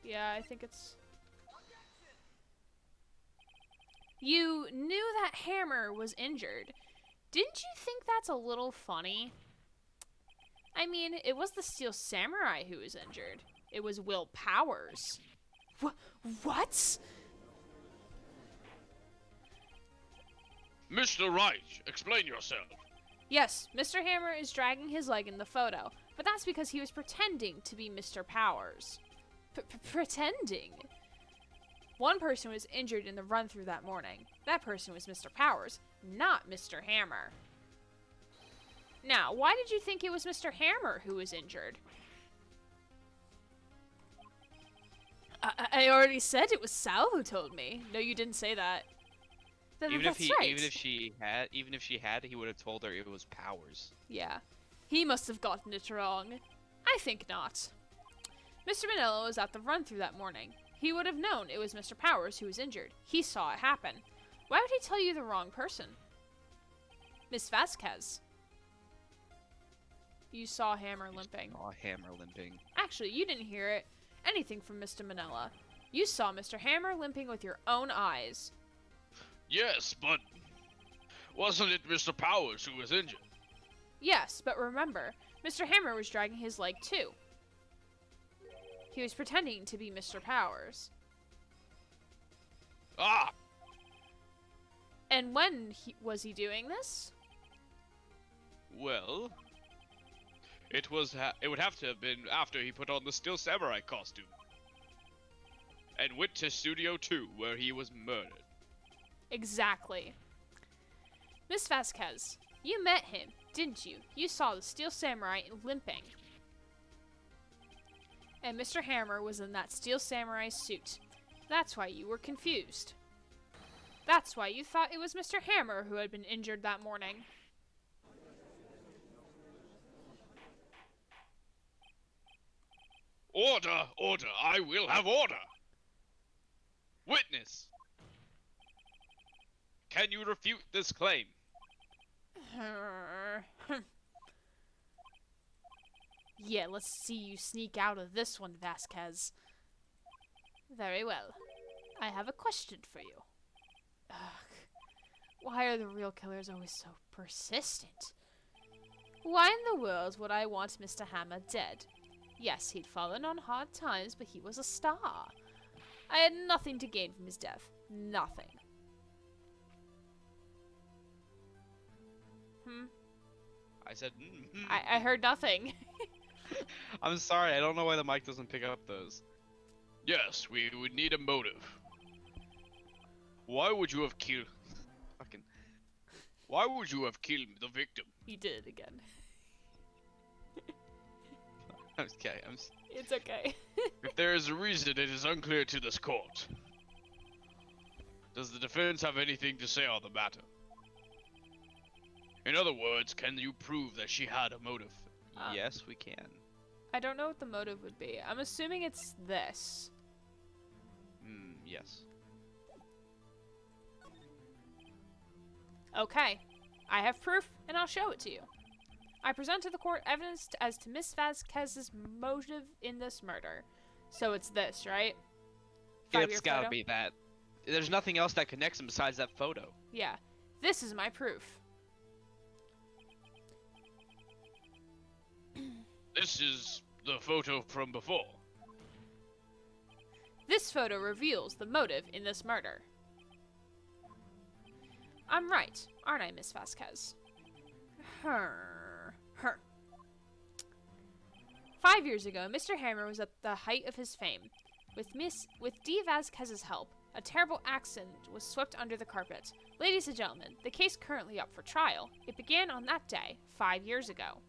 Yeah, I think it's... You knew that Hammer was injured. Didn't you think that's a little funny? I mean, it was the Steel Samurai who was injured. It was Will Powers. What? Mr. Wright, explain yourself. Yes, Mr. Hammer is dragging his leg in the photo, but that's because he was pretending to be Mr. Powers. Pretending? One person was injured in the run-through that morning. That person was Mr. Powers, not Mr. Hammer. Now, why did you think it was Mr. Hammer who was injured? I already said it was Sal who told me. No, you didn't say that. Even That's if right. even if she had, he would have told her it was Powers. Yeah. He must have gotten it wrong. I think not. Mr. Manila was at the run-through that morning. He would have known it was Mr. Powers who was injured. He saw it happen. Why would he tell you the wrong person? Miss Vasquez. You saw Hammer limping. Saw Hammer limping. Actually, you didn't hear anything from Mr. Manila. You saw Mr. Hammer limping with your own eyes. Yes, but wasn't it Mr. Powers who was injured? Yes, but remember, Mr. Hammer was dragging his leg too. He was pretending to be Mr. Powers. Ah! And when was he doing this? Well, it would have to have been after he put on the Steel Samurai costume and went to Studio 2, where he was murdered. Exactly. Miss Vasquez, you met him, didn't you? You saw the Steel Samurai limping. And Mr. Hammer was in that Steel Samurai suit. That's why you were confused. That's why you thought it was Mr. Hammer who had been injured that morning. Order! Order! I will have order! Witness! Can you refute this claim? Yeah, let's see you sneak out of this one, Vasquez. Very well. I have a question for you. Ugh. Why are the real killers always so persistent? Why in the world would I want Mr. Hammer dead? Yes, he'd fallen on hard times, but he was a star. I had nothing to gain from his death. Nothing. I said, I heard nothing. I'm sorry, I don't know why the mic doesn't pick up those. Yes, we would need a motive. Why would you have killed... Why would you have killed the victim? He did it again. Okay, It's okay. If there is a reason, it is unclear to this court. Does the defense have anything to say on the matter? In other words, can you prove that she had a motive? Yes, we can. I don't know what the motive would be. I'm assuming it's this. Yes. Okay. I have proof, and I'll show it to you. I present to the court evidence as to Miss Vasquez's motive in this murder. So it's this, right? It's gotta be that. There's nothing else that connects them besides that photo. Yeah. This is my proof. This is the photo from before. This photo reveals the motive in this murder. I'm right, aren't I, Miss Vasquez? Her. 5 years ago, Mr. Hammer was at the height of his fame. With D. Vasquez's help, a terrible accident was swept under the carpet. Ladies and gentlemen, the case currently up for trial. It began on that day, 5 years ago.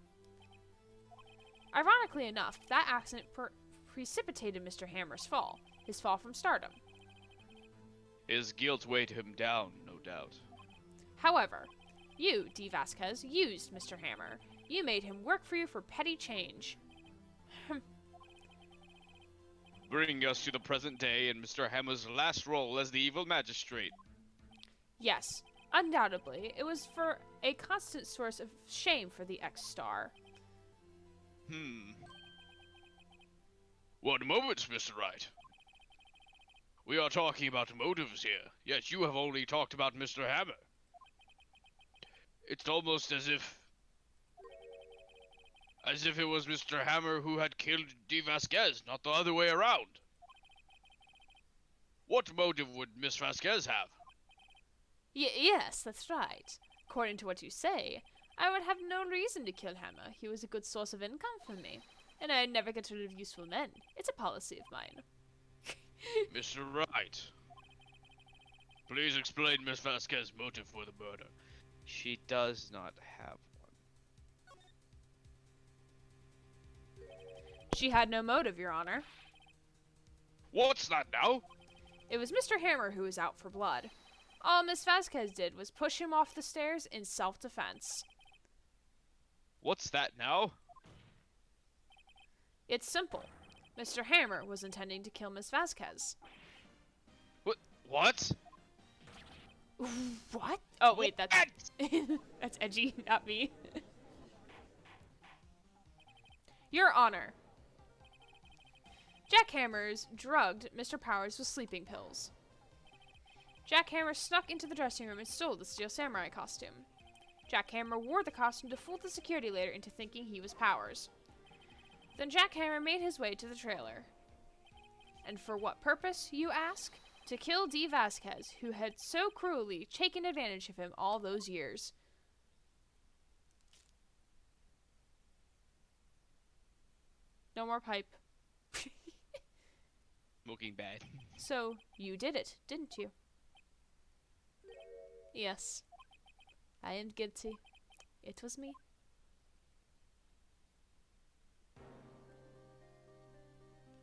Ironically enough, that accident precipitated Mr. Hammer's fall. His fall from stardom. His guilt weighed him down, no doubt. However, you, D. Vasquez, used Mr. Hammer. You made him work for you for petty change. Bringing us to the present day and Mr. Hammer's last role as the evil magistrate. Yes, undoubtedly, it was for a constant source of shame for the ex-star. One moment, Mr. Wright. We are talking about motives here, yet you have only talked about Mr. Hammer. It's almost as if it was Mr. Hammer who had killed D. Vasquez, not the other way around. What motive would Miss Vasquez have? Yes, that's right. According to what you say, I would have no reason to kill Hammer. He was a good source of income for me, and I'd never get rid of useful men. It's a policy of mine. Mr. Wright, please explain Miss Vasquez's motive for the murder. She does not have one. She had no motive, Your Honor. What's that now? It was Mr. Hammer who was out for blood. All Miss Vasquez did was push him off the stairs in self-defense. What's that now? It's simple. Mr. Hammer was intending to kill Miss Vasquez. What? What? Oh, wait, that's... that's edgy, not me. Your Honor. Jack Hammers drugged Mr. Powers with sleeping pills. Jack Hammer snuck into the dressing room and stole the Steel Samurai costume. Jack Hammer wore the costume to fool the security later into thinking he was Powers. Then Jack Hammer made his way to the trailer. And for what purpose, you ask? To kill D. Vasquez, who had so cruelly taken advantage of him all those years. No more pipe. Smoking bad. So, you did it, didn't you? Yes. I am guilty. It was me.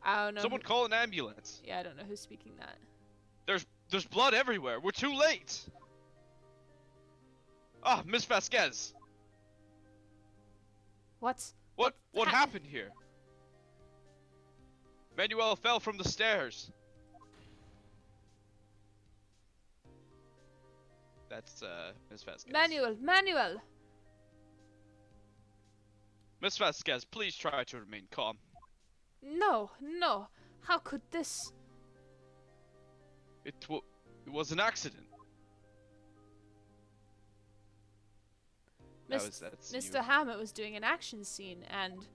I don't know. Someone call an ambulance. Yeah, I don't know who's speaking that. There's blood everywhere. We're too late. Ah, Miss Vasquez. What happened here? Manuel fell from the stairs. That's Miss Vasquez. Manuel! Miss Vasquez, please try to remain calm. No. How could this? It was an accident. That's Mr. Hammett was doing an action scene and...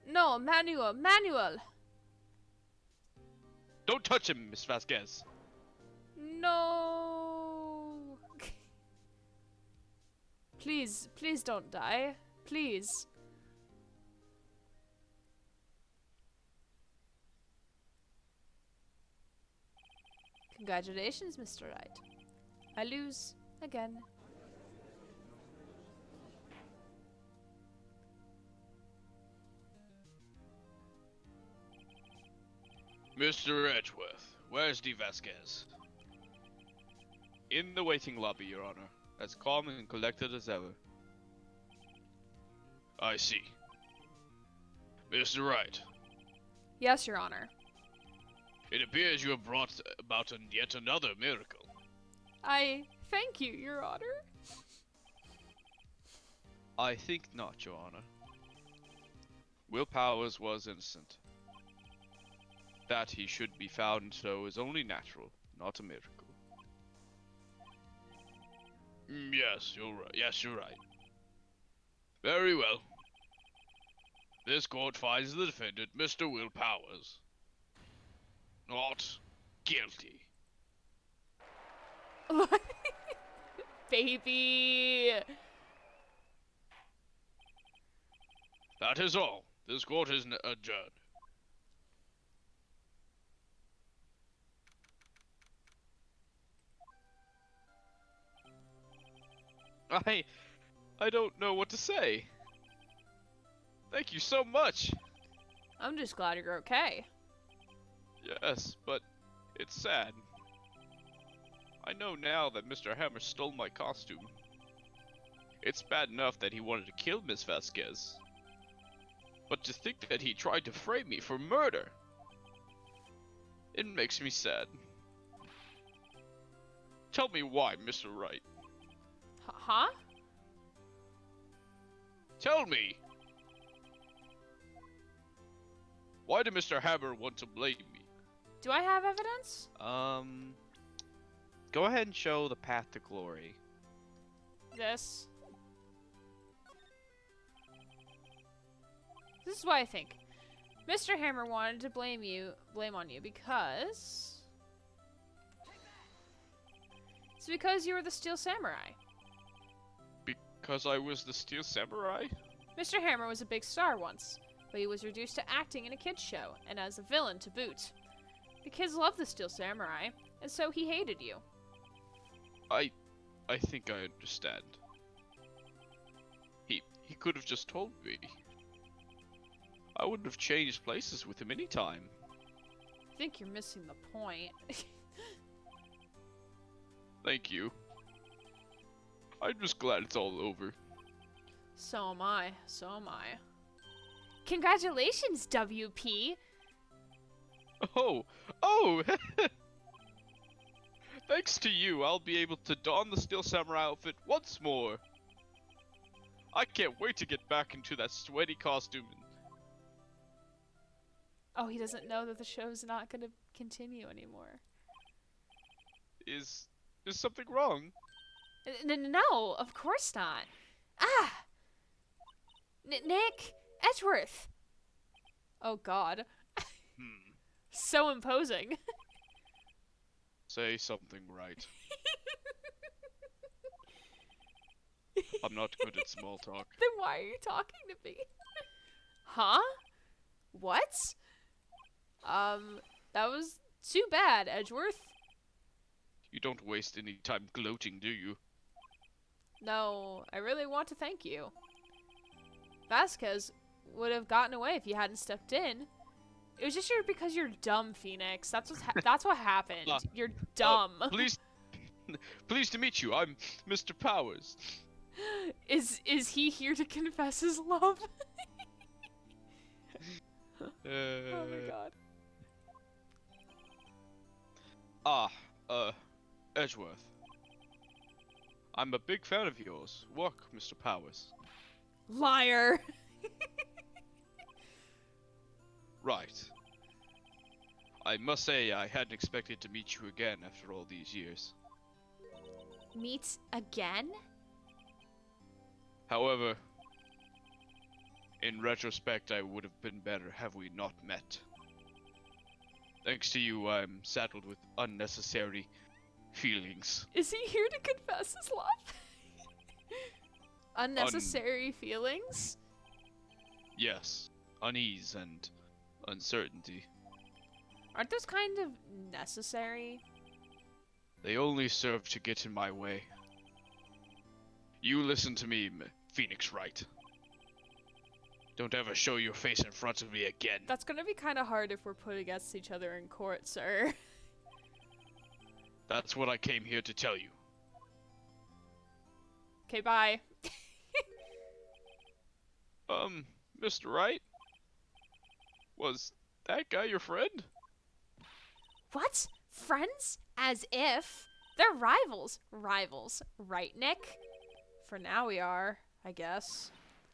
No, Manuel! Don't touch him, Miss Vasquez. No! Please don't die. Please. Congratulations, Mr. Wright. I lose again. Mr. Edgeworth, where's D. Vasquez? In the waiting lobby, Your Honor. As calm and collected as ever. I see. Mr. Wright. Yes, Your Honor. It appears you have brought about yet another miracle. I thank you, Your Honor. I think not, Your Honor. Will Powers was innocent. That he should be found so is only natural, not a miracle. Yes, you're right. Yes, you're right. Very well. This court finds the defendant, Mr. Will Powers, not guilty. Baby! That is all. This court is adjourned. I don't know what to say. Thank you so much. I'm just glad you're okay. Yes, but it's sad. I know now that Mr. Hammer stole my costume. It's bad enough that he wanted to kill Miss Vasquez. But to think that he tried to frame me for murder, it makes me sad. Tell me why, Mr. Wright. Huh? Tell me! Why did Mr. Hammer want to blame me? Do I have evidence? Go ahead and show the path to glory. This. This is what I think. Mr. Hammer wanted to blame on you because... It's because you were the Steel Samurai. Because I was the Steel Samurai? Mr. Hammer was a big star once, but he was reduced to acting in a kids' show, and as a villain to boot. The kids loved the Steel Samurai, and so he hated you. I think I understand. He could have just told me. I wouldn't have changed places with him any time. I think you're missing the point. Thank you. I'm just glad it's all over. So am I. So am I. Congratulations, WP! Oh! Thanks to you, I'll be able to don the Steel Samurai outfit once more. I can't wait to get back into that sweaty costume. Oh, he doesn't know that the show's not gonna continue anymore. Is something wrong? No, of course not. Ah! Nick! Edgeworth! Oh god. So imposing. Say something right. I'm not good at small talk. Then why are you talking to me? Huh? What? That was too bad, Edgeworth. You don't waste any time gloating, do you? No, I really want to thank you. Vasquez would have gotten away if you hadn't stepped in. It was just because you're dumb, Phoenix. That's what happened. You're dumb. Pleased to meet you. I'm Mr. Powers. Is he here to confess his love? Oh my god. Edgeworth. I'm a big fan of yours. Work, Mr. Powers. Liar. Right. I must say I hadn't expected to meet you again after all these years. Meet again? However, in retrospect, I would have been better had we not met. Thanks to you, I'm saddled with unnecessary feelings. Is he here to confess his love? Unnecessary feelings? Yes. Unease and uncertainty. Aren't those kind of necessary? They only serve to get in my way. You listen to me, Phoenix Wright. Don't ever show your face in front of me again. That's gonna be kind of hard if we're put against each other in court, sir. That's what I came here to tell you. Okay, bye. Mr. Wright? Was that guy your friend? What? Friends? As if. They're rivals. Rivals. Right, Nick? For now we are. I guess.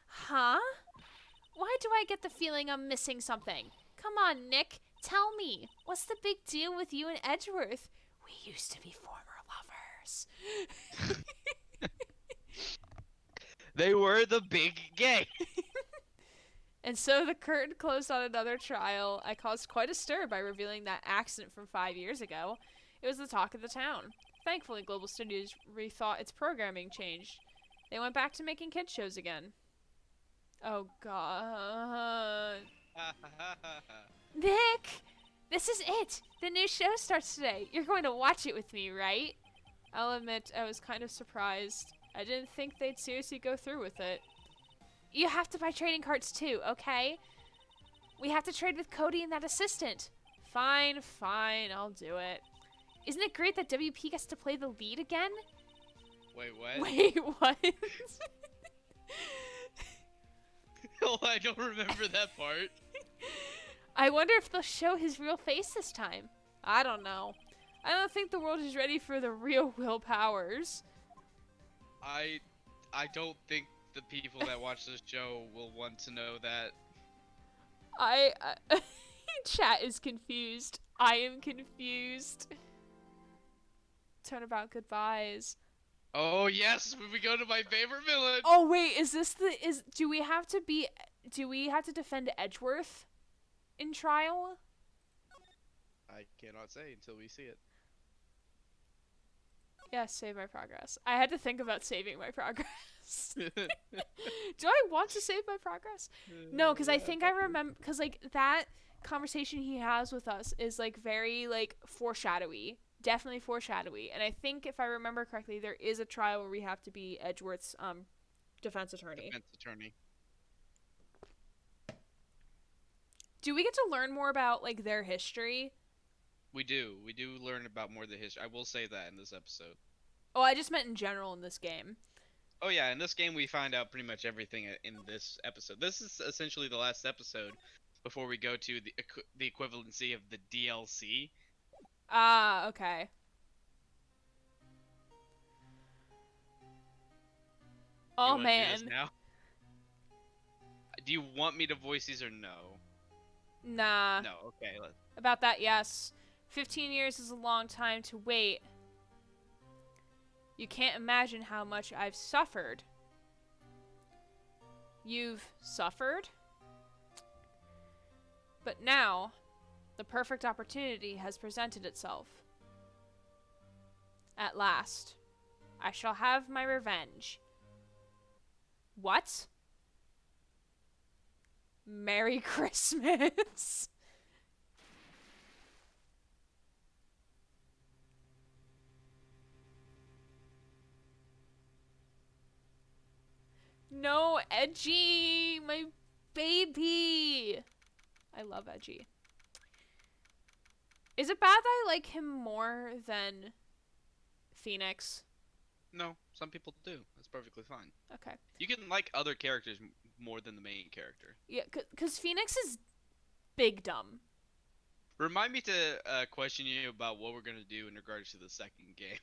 Huh? Why do I get the feeling I'm missing something? Come on, Nick. Tell me. What's the big deal with you and Edgeworth? We used to be former lovers. They were the big gay. And so the curtain closed on another trial. I caused quite a stir by revealing that accident from 5 years ago. It was the talk of the town. Thankfully, Global Studios rethought its programming changed. They went back to making kids shows again. Oh, God. Nick! This is it! The new show starts today. You're going to watch it with me, right? I'll admit, I was kind of surprised. I didn't think they'd seriously go through with it. You have to buy trading cards too, okay? We have to trade with Cody and that assistant. Fine, I'll do it. Isn't it great that WP gets to play the lead again? Wait, what? Wait, what? Oh, I don't remember that part. I wonder if they'll show his real face this time. I don't know. I don't think the world is ready for the real Will Powers. I don't think the people that watch this show will want to know that. Chat is confused. I am confused. Turnabout goodbyes. Oh yes, we go to my favorite villain. Oh wait, do we have to defend Edgeworth in trial? I cannot say until we see it. Yeah, save my progress. I had to think about saving my progress. Do I want to save my progress? No, because I think I remember, because like that conversation he has with us is like very like foreshadowy, definitely foreshadowy. And I think if I remember correctly, there is a trial where we have to be Edgeworth's defense attorney. Do we get to learn more about like their history? We do learn about more of the history. I will say that in this episode. Oh, I just meant in general in this game. Oh yeah, in this game we find out pretty much everything in this episode. This is essentially the last episode before we go to the equivalency of the DLC. Ah, okay. Oh man. Now? Do you want me to voice these or no? Nah. No, okay. About that, yes. 15 years is a long time to wait. You can't imagine how much I've suffered. You've suffered? But now, the perfect opportunity has presented itself. At last, I shall have my revenge. What? Merry Christmas! No, Edgy! My baby! I love Edgy. Is it bad that I like him more than Phoenix? No, some people do. That's perfectly fine. Okay. You can like other characters more than the main character. Yeah, because Phoenix is big dumb. Remind me to question you about what we're going to do in regards to the second game.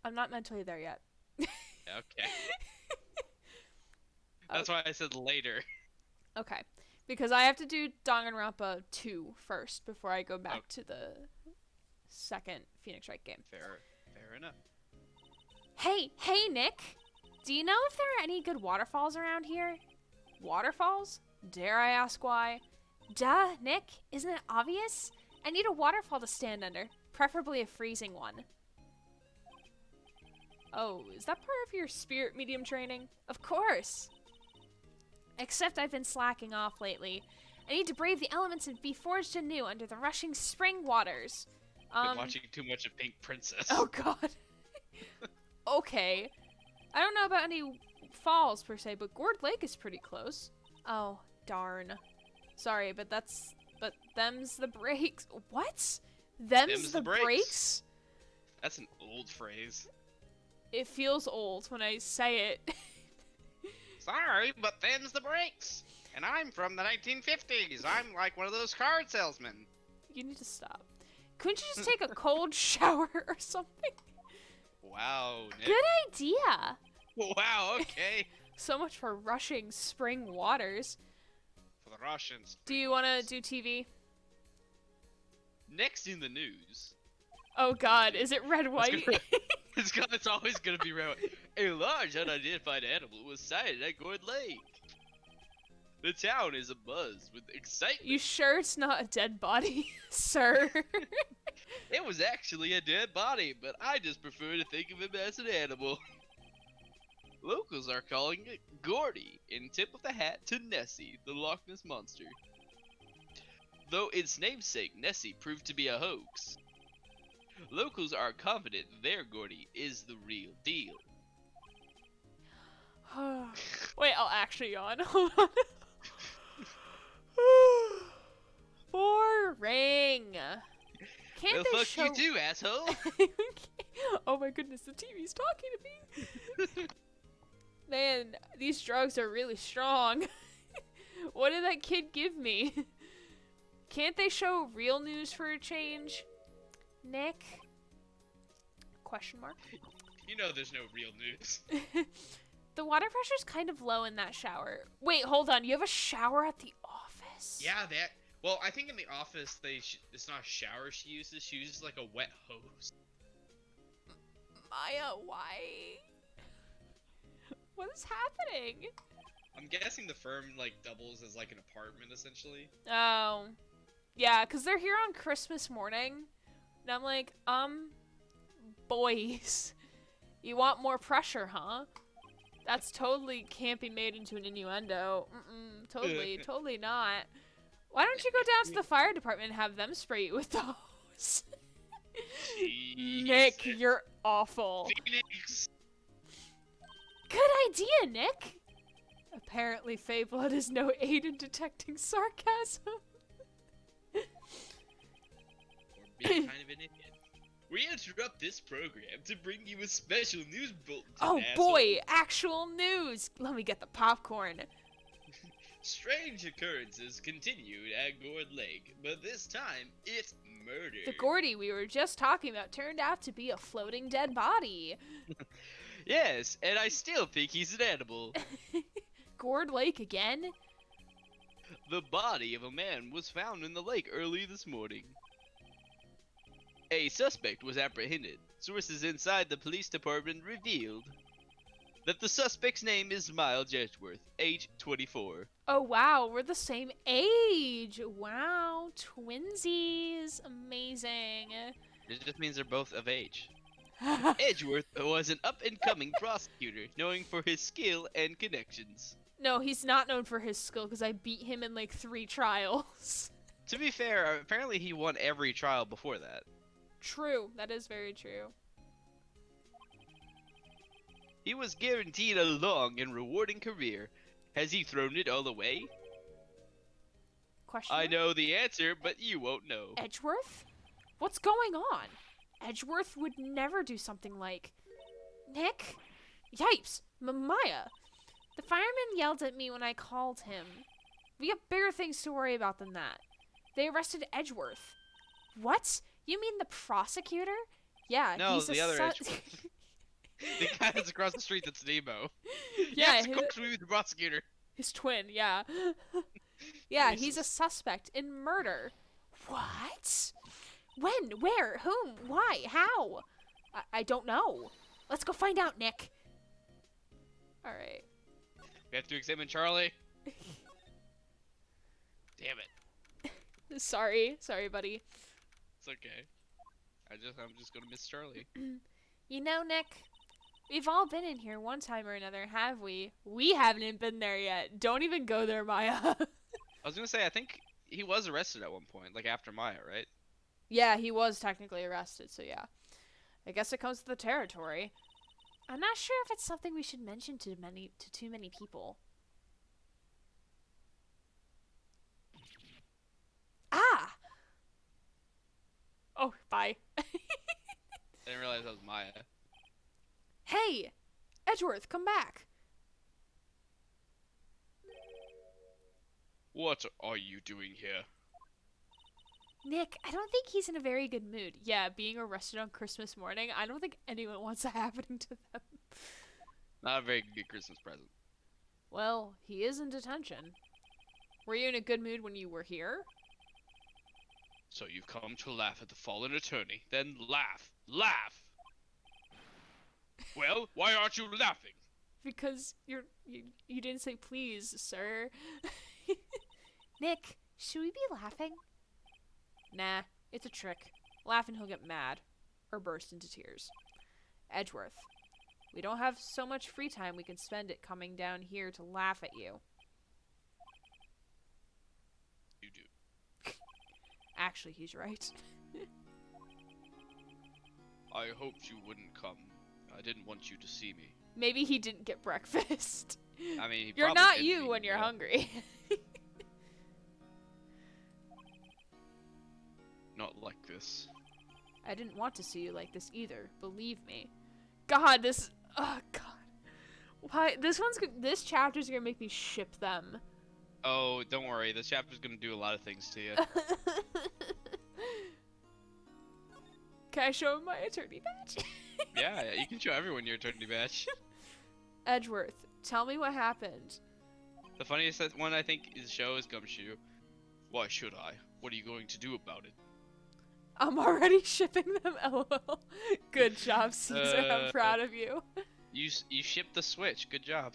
I'm not mentally there yet. Okay. That's why I said later. Okay. Because I have to do Danganronpa 2 first before I go back to the second Phoenix Wright game. Fair enough. Hey, Nick! Do you know if there are any good waterfalls around here? Waterfalls? Dare I ask why? Duh, Nick. Isn't it obvious? I need a waterfall to stand under, preferably a freezing one. Oh, is that part of your spirit medium training? Of course! Except I've been slacking off lately. I need to brave the elements and be forged anew under the rushing spring waters. Been watching too much of Pink Princess. Oh god. Okay. I don't know about any falls per se, but Gourd Lake is pretty close. Oh, darn. Sorry, but them's the breaks. What? Them's the breaks? That's an old phrase. It feels old when I say it. Sorry, but them's the breaks. And I'm from the 1950s. I'm like one of those card salesmen. You need to stop. Couldn't you just take a cold shower or something? Wow, Nick. Good idea. Wow, okay. So much for rushing spring waters. For the Russians. Do you want to do TV? Next in the news. Oh God, is it red white? It's always gonna be red. A large unidentified animal was sighted at Gourd Lake. The town is abuzz with excitement. You sure it's not a dead body, sir? It was actually a dead body, but I just prefer to think of him as an animal. Locals are calling it Gordy, in tip of the hat to Nessie, the Loch Ness Monster. Though its namesake, Nessie, proved to be a hoax. Locals are confident their Gordy is the real deal. Wait, I'll actually yawn. Hold on. Boring. Can't Well, they fuck show... you too, asshole! Oh my goodness, the TV's talking to me. Man, these drugs are really strong. What did that kid give me? Can't they show real news for a change? Nick? Question mark. You know there's no real news. The water pressure's kind of low in that shower. Wait, hold on. You have a shower at the office? Yeah, that. Well, I think in the office it's not a shower she uses. She uses like a wet hose. Maya, why? What is happening? I'm guessing the firm like doubles as like an apartment essentially. Oh. Yeah, because they're here on Christmas morning. And I'm like, boys, you want more pressure, huh? That's totally can't be made into an innuendo. Totally not. Why don't you go down to the fire department and have them spray you with those? Nick, you're awful. Phoenix. Good idea, Nick. Apparently, Fayblood is no aid in detecting sarcasm. Or being kind of an idiot. We interrupt this program to bring you a special news bulletin. Oh asshole. boy, actual news. Let me get the popcorn. Strange occurrences continued at Gourd Lake, but this time it's murder. The Gordy we were just talking about turned out to be a floating dead body. Yes, and I still think he's an animal. Gourd Lake again? The body of a man was found in the lake early this morning. A suspect was apprehended. Sources inside the police department revealed that the suspect's name is Miles Edgeworth, age 24. Oh wow, we're the same age. Wow, twinsies. Amazing. It just means they're both of age. Edgeworth was an up-and-coming prosecutor, known for his skill and connections. No, he's not known for his skill because I beat him in like 3 trials. To be fair, apparently he won every trial before that. True, that is very true. He was guaranteed a long and rewarding career. Has he thrown it all away? Question I mark? know the answer, but you won't know. Edgeworth? What's going on? Edgeworth would never do something like... Nick? Yipes! Maya! The fireman yelled at me when I called him. We have bigger things to worry about than that. They arrested Edgeworth. What? You mean the prosecutor? Yeah, No, he's the a other Edgeworth. The guy that's across the street that's Nemo. Yeah, Yes, of course we were the prosecutor. his twin, yeah. Yeah, he's a suspect in murder. What? When? Where? Whom? Why? How? I don't know. Let's go find out, Nick. Alright. We have to examine Charlie. Damn it. Sorry, buddy. It's okay. I'm just gonna miss Charlie. You know, Nick, we've all been in here one time or another, have we? We haven't been there yet. Don't even go there, Maya. I was gonna say, I think he was arrested at one point, like after Maya, right? Yeah, he was technically arrested, so yeah. I guess it comes to the territory. I'm not sure if it's something we should mention to too many people. Ah! Oh, bye. I didn't realize that was Maya. Hey! Edgeworth, come back! What are you doing here? Nick, I don't think he's in a very good mood. Yeah, being arrested on Christmas morning, I don't think anyone wants that happening to them. Not a very good Christmas present. Well, he is in detention. Were you in a good mood when you were here? So you've come to laugh at the fallen attorney. Then laugh. Laugh! Well, why aren't you laughing? Because you didn't say please, sir. Nick, should we be laughing? Nah, it's a trick. Laugh and he'll get mad. Or burst into tears. Edgeworth, we don't have so much free time we can spend it coming down here to laugh at you. You do. Actually, he's right. I hoped you wouldn't come. I didn't want you to see me. Maybe he didn't get breakfast. I mean, he you're probably not didn't you even when you're know. hungry. Not like this. I didn't want to see you like this either, believe me. God, this... Oh, God. Why? This chapter's gonna make me ship them. Oh, don't worry. This chapter's gonna do a lot of things to you. Can I show him my attorney badge? Yeah, you can show everyone your attorney badge. Edgeworth, tell me what happened. The funniest one I think is show is Gumshoe. Why should I? What are you going to do about it? I'm already shipping them, lol. Good job, Caesar. I'm proud of you. You shipped the Switch. Good job.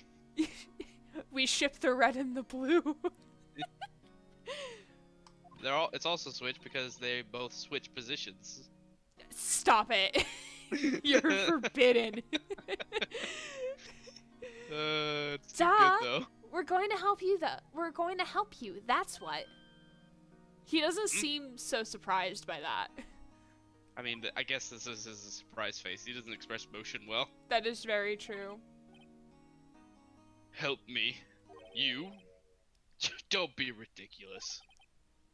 We ship the red and the blue. It's also Switch because they both switch positions. Stop it. You're forbidden. It's Duh. good though. We're going to help you, We're going to help you. That's what. He doesn't seem so surprised by that. I mean, I guess this is his surprise face. He doesn't express emotion well. That is very true. Help me. You? Don't be ridiculous.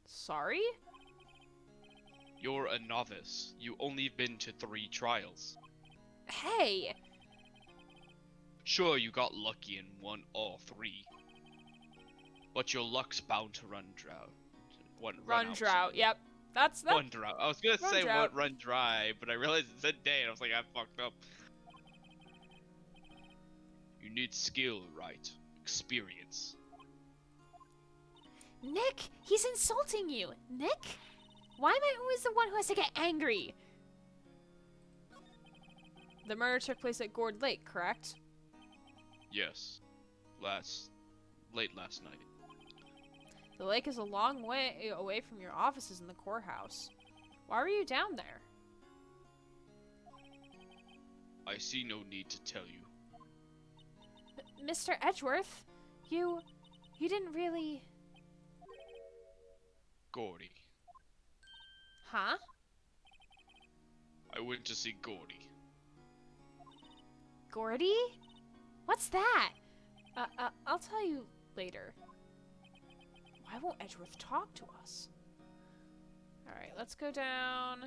Sorry? You're a novice. You only been to 3 trials. Hey! Sure, you got lucky and won all 3. But your luck's bound to run drought. Run out drought, soon. yep. That's that. Run drought. I was gonna Run say drought. run dry, but I realized it said day, and I was like, I fucked up. You need skill, right? Experience. Nick, he's insulting you. Nick? Why am I always the one who has to get angry? The murder took place at Gourd Lake, correct? Yes. Late last night. The lake is a long way away from your offices in the courthouse. Why were you down there? I see no need to tell you. Mr. Edgeworth, you didn't really... Gordy. Huh? I went to see Gordy. Gordy? What's that? I'll tell you later. Why won't Edgeworth talk to us? Alright, let's go down.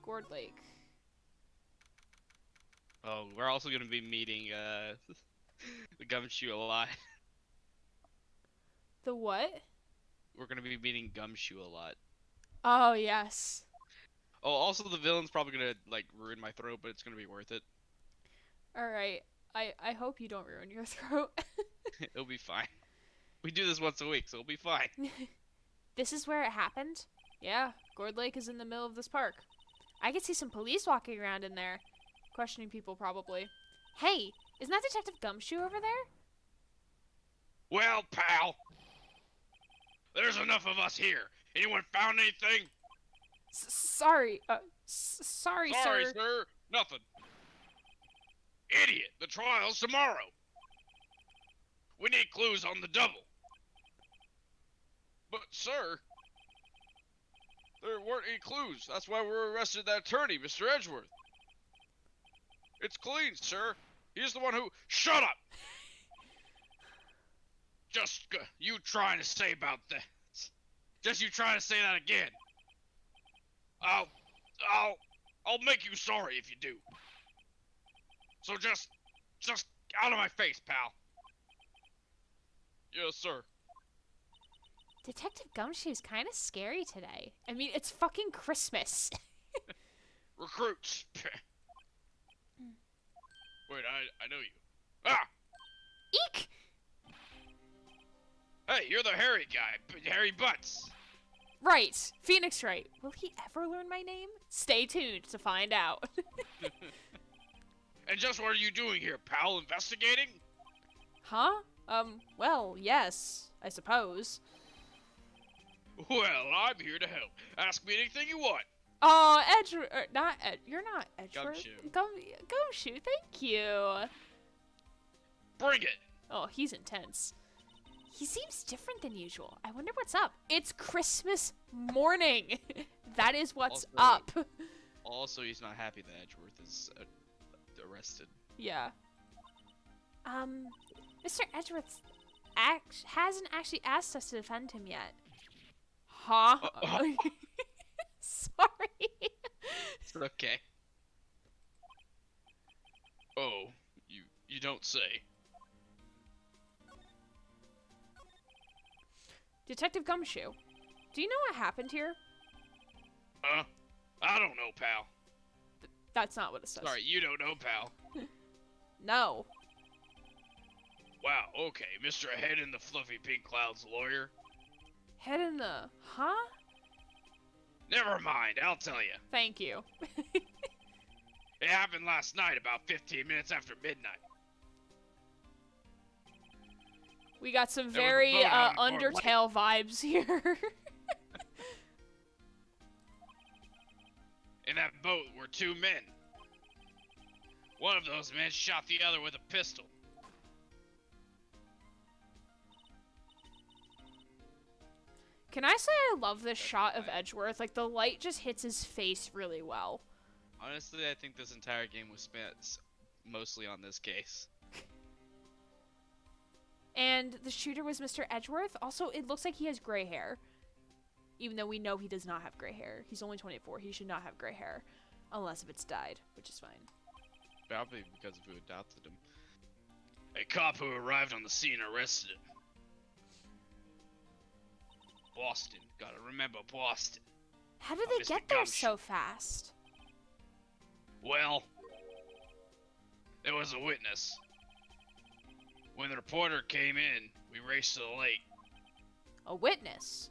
Gourd Lake. Oh, we're also gonna be meeting the Gumshoe a lot. The what? We're gonna be meeting Gumshoe a lot. Oh, yes. Oh, also the villain's probably gonna like ruin my throat, but it's gonna be worth it. Alright, I hope you don't ruin your throat. It'll be fine. We do this once a week, so it'll be fine. This is where it happened? Yeah, Gourd Lake is in the middle of this park. I could see some police walking around in there. Questioning people, probably. Hey, isn't that Detective Gumshoe over there? Well, pal, there's enough of us here. Anyone found anything? Sorry, sorry, Sorry, sir. sir. Nothing. Idiot. The trial's tomorrow. We need clues on the double. But, sir, there weren't any clues. That's why we arrested that attorney, Mr. Edgeworth. It's clean, sir. He's the one who... Shut up! Just you trying to say about that. Just you trying to say that again. I'll make you sorry if you do. So just out of my face, pal. Yes, sir. Detective Gumshoe's kind of scary today. I mean, it's fucking Christmas. Recruits. Wait, I know you. Ah! Eek! Hey, you're the hairy guy, Hairy Butts. Right, Phoenix Wright. Will he ever learn my name? Stay tuned to find out. And just what are you doing here, pal? Investigating? Huh? Well, yes, I suppose. Well, I'm here to help. Ask me anything you want. Oh, not Ed. You're not Edgeworth. Gumshoe. Gumshoe, thank you. Bring it. Oh, he's intense. He seems different than usual. I wonder what's up. It's Christmas morning. That is what's up. Also, he's not happy that Edgeworth is arrested. Yeah. Mr. Edgeworth hasn't actually asked us to defend him yet. Huh? Sorry. It's okay. Oh, you don't say. Detective Gumshoe, do you know what happened here? I don't know, pal. That's not what it says. Sorry, you don't know, pal. No. Wow, okay, Mr. Head in the Fluffy Pink Clouds lawyer. Head in the... Huh? Never mind, I'll tell you. Thank you. It happened last night about 15 minutes after midnight. We got some very Undertale vibes here. In that boat were two men. One of those men shot the other with a pistol. Can I say I love this shot of Edgeworth? Like, the light just hits his face really well. Honestly, I think this entire game was spent mostly on this case. And the shooter was Mr. Edgeworth. Also, it looks like he has gray hair. Even though we know he does not have gray hair. He's only 24. He should not have gray hair. Unless if it's dyed, which is fine. Probably because of who adopted him. A cop who arrived on the scene arrested him. Boston. Gotta remember Boston. How did they get there so fast? Well, there was a witness. When the reporter came in, we raced to the lake. A witness?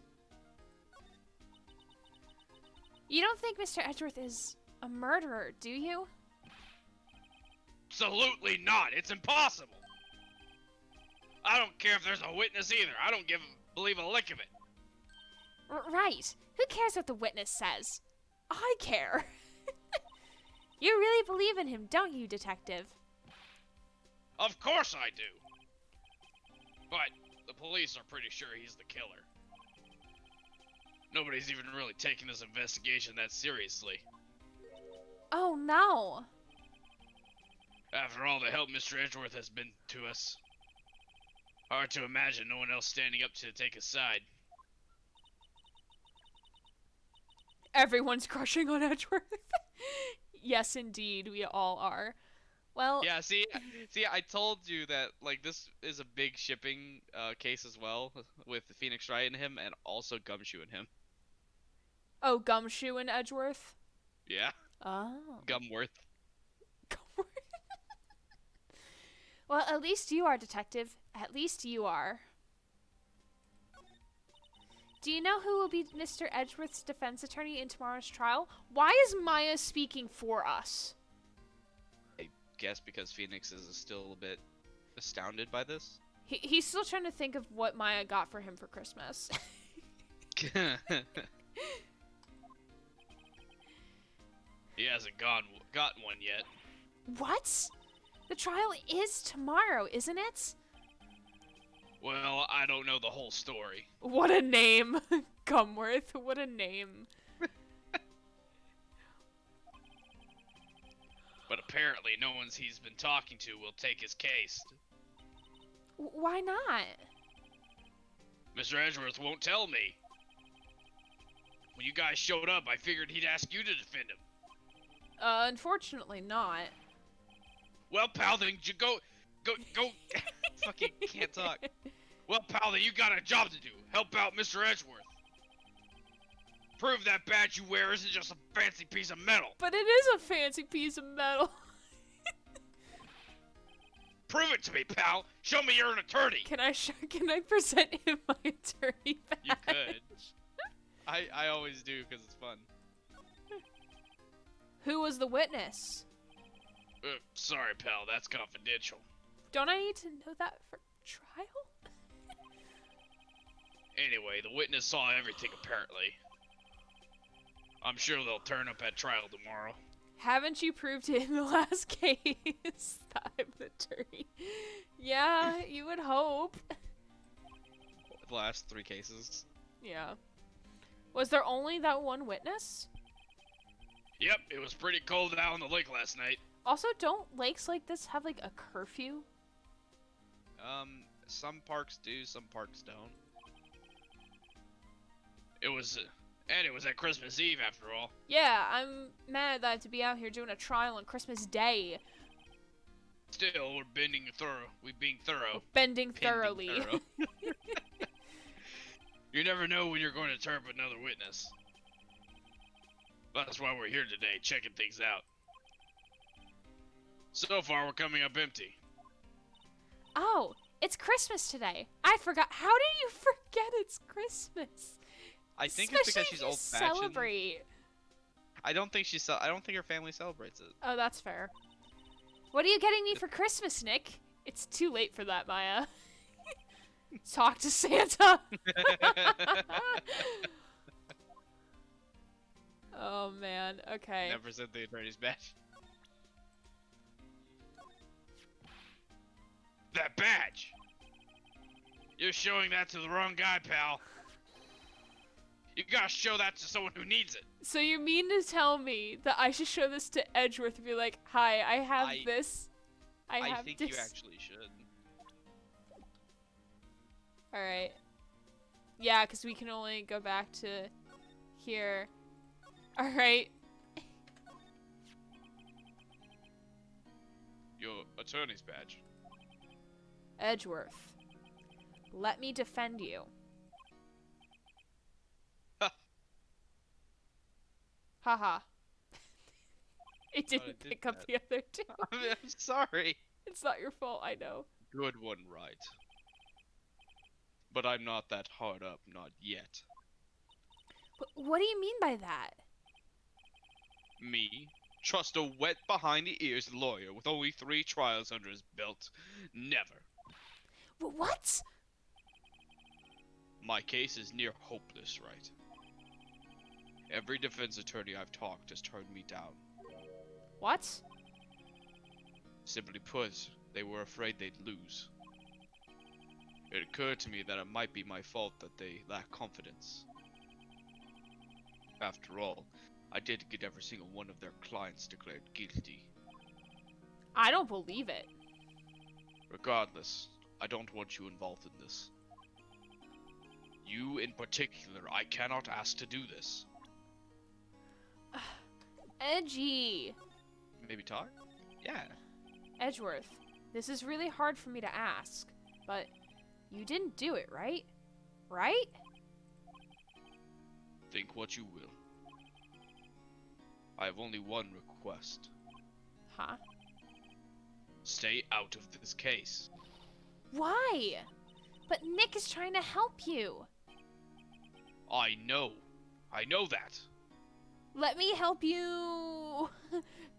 You don't think Mr. Edgeworth is a murderer, do you? Absolutely not. It's impossible. I don't care if there's a witness either. I don't believe a lick of it. Right. Who cares what the witness says? I care. You really believe in him, don't you, Detective? Of course I do. But the police are pretty sure he's the killer. Nobody's even really taking this investigation that seriously. Oh no. After all the help Mr. Edgeworth has been to us. Hard to imagine no one else standing up to take his side. Everyone's crushing on Edgeworth. Yes, indeed, we all are. Well, yeah, see, I told you that, like, this is a big shipping case as well, with Phoenix Wright and him, and also Gumshoe and him. Oh, Gumshoe and Edgeworth? Yeah. Oh. Gumworth. Well, at least you are, Detective. At least you are. Do you know who will be Mr. Edgeworth's defense attorney in tomorrow's trial? Why is Maya speaking for us? I guess because Phoenix is still a bit astounded by this. He's still trying to think of what Maya got for him for Christmas. He hasn't gotten one yet. What? The trial is tomorrow, isn't it? Well, I don't know the whole story. What a name. Gumworth, what a name. But apparently no one he's been talking to will take his case. Why not? Mr. Edgeworth won't tell me. When you guys showed up, I figured he'd ask you to defend him. Unfortunately not. Well, pal, then you go, fucking can't talk. Well, pal, then you got a job to do. Help out Mr. Edgeworth. Prove that badge you wear isn't just a fancy piece of metal. But it is a fancy piece of metal. Prove it to me, pal. Show me you're an attorney. Can I present him my attorney badge? You could. I always do because it's fun. Who was the witness? Sorry, pal. That's confidential. Don't I need to know that for trial? Anyway, the witness saw everything, apparently. I'm sure they'll turn up at trial tomorrow. Haven't you proved it in the last case that I'm an attorney? Yeah, you would hope. The last 3 cases. Yeah. Was there only that one witness? Yep, it was pretty cold out on the lake last night. Also, don't lakes like this have like a curfew? Some parks do, some parks don't. It was at Christmas Eve after all. Yeah, I'm mad that I have to be out here doing a trial on Christmas Day. Still, we're being thorough. Bending thoroughly. Thorough. You never know when you're going to turn up another witness. That's why we're here today, checking things out. So far, we're coming up empty. Oh, it's Christmas today. I forgot. How do you forget it's Christmas? I think Especially it's because if she's you old-fashioned. celebrate. I don't think her family celebrates it. Oh, that's fair. What are you getting me for Christmas, Nick? It's too late for that, Maya. Talk to Santa. Oh man. Okay. Never said the attorney's badge. That badge! You're showing that to the wrong guy, pal. You gotta show that to someone who needs it. So you mean to tell me that I should show this to Edgeworth and be like, "Hi, I have this. I think this." you actually should. All right. Yeah, because we can only go back to here. All right. Your attorney's badge. Edgeworth, let me defend you. Haha. It didn't did pick up that. the other two. I'm sorry. It's not your fault, I know. Good one, Wright. But I'm not that hard up, not yet. What do you mean by that? Me? Trust a wet behind-the-ears lawyer with only 3 trials under his belt? Never. What? My case is near hopeless, Wright. Every defense attorney I've talked has turned me down. What? Simply put, they were afraid they'd lose. It occurred to me that it might be my fault that they lack confidence. After all, I did get every single one of their clients declared guilty. I don't believe it. Regardless, I don't want you involved in this. You in particular, I cannot ask to do this. Edgy. Maybe talk? Yeah. Edgeworth, this is really hard for me to ask, but you didn't do it, right? Right? Think what you will. I have only one request. Huh? Stay out of this case. Why? But Nick is trying to help you. I know. I know that. Let me help you.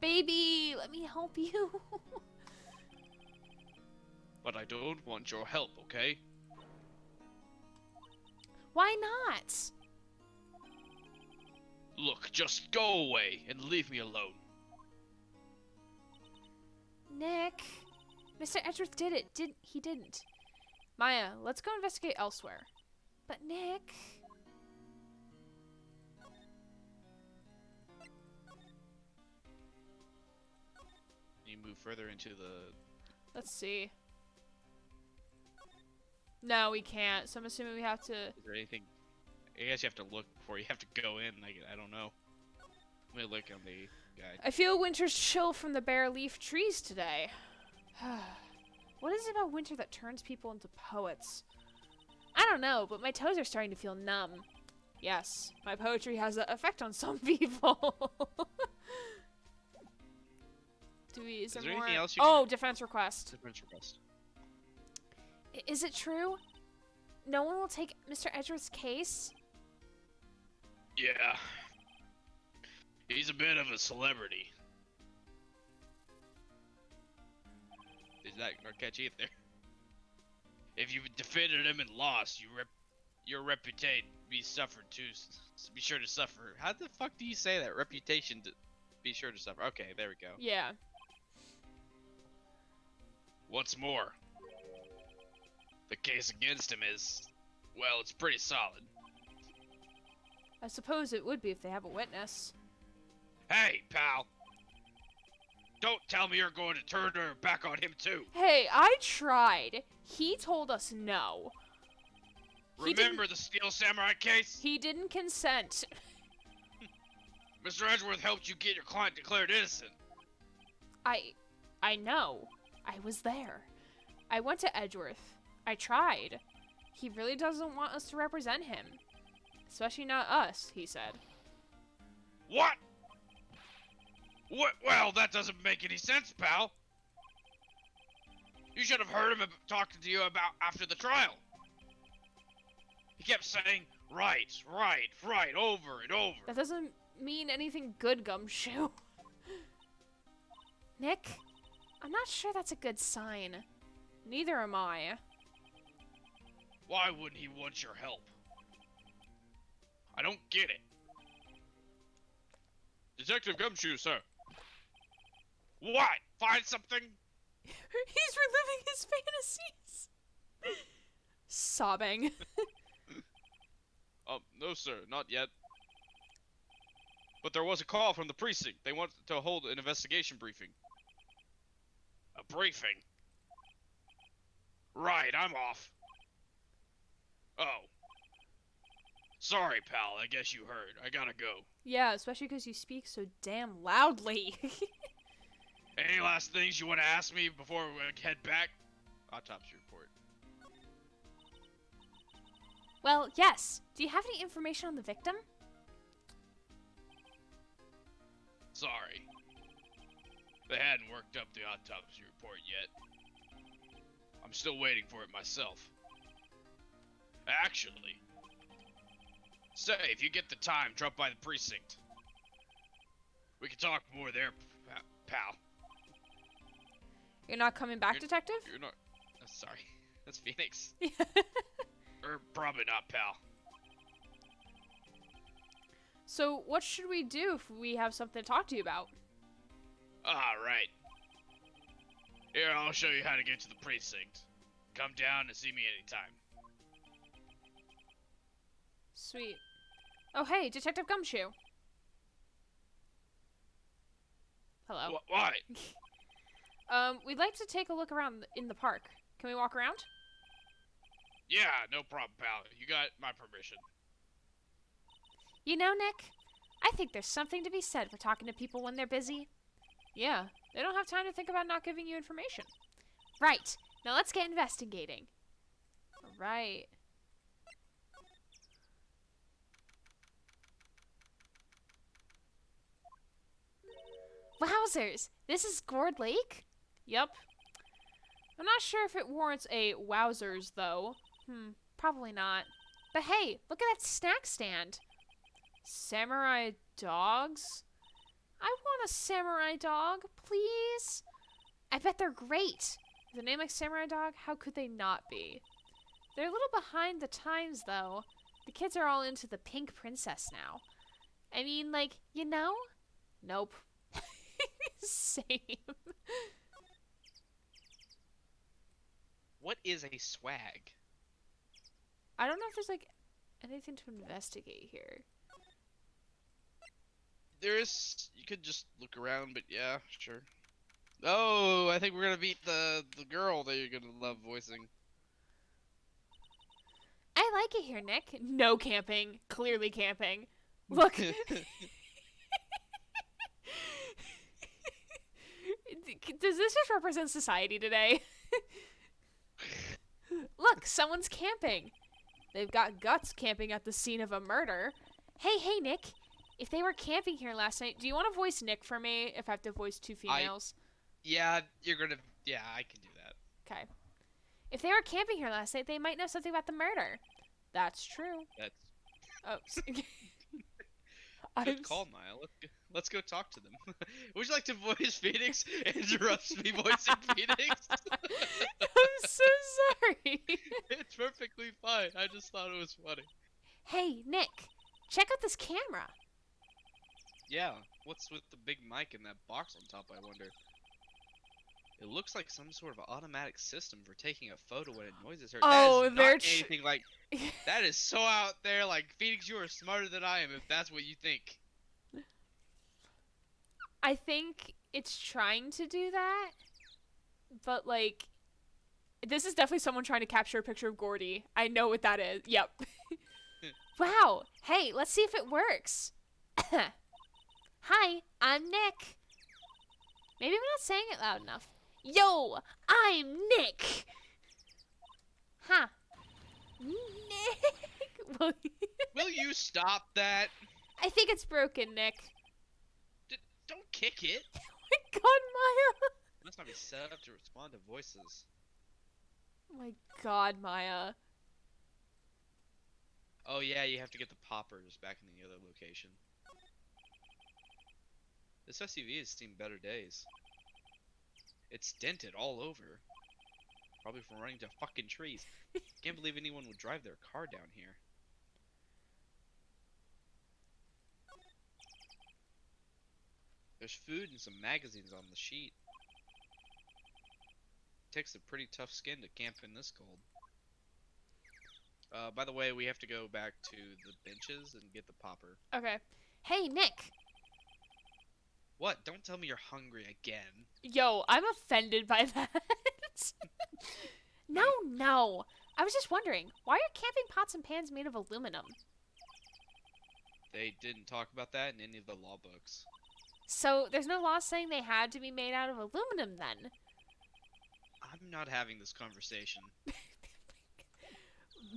Baby, let me help you. But I don't want your help, okay? Why not? Look, just go away and leave me alone. Nick. Mr. Edgeworth did it. He didn't. Maya, let's go investigate elsewhere. But Nick... You move further into the... Let's see. No, we can't. So I'm assuming we have to... Is there anything... I guess you have to look before you have to go in. I don't know. Let me look on the guide. I feel winter's chill from the bare leaf trees today. What is it about winter that turns people into poets? I don't know, but my toes are starting to feel numb. Yes, my poetry has an effect on some people. Is there anything more? else you Oh, defense request. Defense request. Is it true? No one will take Mr. Edgeworth's case? Yeah. He's a bit of a celebrity. Is that not catchy there? If you defended him and lost, your reputation be suffered too. Be sure to suffer. How the fuck do you say that? Reputation to be sure to suffer. Okay, there we go. Yeah. What's more, the case against him is, well, it's pretty solid. I suppose it would be if they have a witness. Hey, pal. Don't tell me you're going to turn her back on him too. Hey, I tried. He told us no. Remember the Steel Samurai case? He didn't consent. Mr. Edgeworth helped you get your client declared innocent. I know. I was there. I went to Edgeworth. I tried. He really doesn't want us to represent him. Especially not us, he said. What? What? Well, that doesn't make any sense, pal. You should have heard him talking to you about after the trial. He kept saying, right, over and over. That doesn't mean anything good, Gumshoe. Nick, I'm not sure that's a good sign. Neither am I. Why wouldn't he want your help? I don't get it. Detective Gumshoe, sir. What? Find something? He's reliving his fantasies. Sobbing. No, sir, not yet. But there was a call from the precinct. They wanted to hold an investigation briefing. A briefing? Right, I'm off. Oh. Sorry, pal, I guess you heard. I gotta go. Yeah, especially because you speak so damn loudly. Any last things you want to ask me before we head back? Autopsy report. Well, yes. Do you have any information on the victim? Sorry. They hadn't worked up the autopsy report yet. I'm still waiting for it myself. Actually, say, if you get the time, drop by the precinct. We can talk more there, pal. You're not coming back, Detective? You're not... sorry. That's Phoenix. Or probably not, pal. So, what should we do if we have something to talk to you about? Right. Here, I'll show you how to get to the precinct. Come down and see me anytime. Sweet. Oh, hey, Detective Gumshoe. Hello. What? We'd like to take a look around in the park. Can we walk around? Yeah, no problem, pal. You got my permission. You know, Nick, I think there's something to be said for talking to people when they're busy. Yeah, they don't have time to think about not giving you information. Right, now let's get investigating. Alright. Wowzers! This is Gourd Lake? Yep. I'm not sure if it warrants a wowzers, though. Probably not. But hey, look at that snack stand. Samurai dogs? I want a samurai dog, please. I bet they're great. With a name like Samurai Dog, how could they not be? They're a little behind the times, though. The kids are all into the pink princess now. I mean, like, you know? Nope. Same. What is a swag? I don't know if there's, like, anything to investigate here. You could just look around, but yeah, sure. Oh, I think we're gonna meet the girl that you're gonna love voicing. I like it here, Nick. No camping. Clearly camping. Look. Does this just represent society today? Look, someone's camping. They've got guts camping at the scene of a murder. Hey, Nick. If they were camping here last night, do you want to voice Nick for me if I have to voice two females? Yeah, I can do that. Okay. If they were camping here last night, they might know something about the murder. That's true. That's Oh. good call, Maya. Let's go talk to them. Would you like to voice Phoenix? Interrupts me voicing Phoenix. I'm so sorry. It's perfectly fine. I just thought it was funny. Hey, Nick. Check out this camera. Yeah, what's with the big mic and that box on top, I wonder? It looks like some sort of automatic system for taking a photo when a noise is heard. Oh, that is not anything like... That is so out there. Like, Phoenix, you are smarter than I am if that's what you think. I think it's trying to do that, but, like, this is definitely someone trying to capture a picture of Gordy. I know what that is. Yep. Wow. Hey, let's see if it works. Hi, I'm Nick. Maybe I'm not saying it loud enough. Yo, I'm Nick. Huh. Nick. Will you stop that? I think it's broken, Nick. Don't kick it. Oh my god, Maya. Must not be set up to respond to voices. Oh my god, Maya. Oh yeah, you have to get the poppers back in the other location. This SUV has seen better days. It's dented all over. Probably from running into fucking trees. Can't believe anyone would drive their car down here. There's food and some magazines on the sheet. Takes a pretty tough skin to camp in this cold. By the way, we have to go back to the benches and get the popper. Okay. Hey, Nick. What? Don't tell me you're hungry again. Yo, I'm offended by that. No. I was just wondering, why are camping pots and pans made of aluminum? They didn't talk about that in any of the law books. So, there's no law saying they had to be made out of aluminum then? I'm not having this conversation.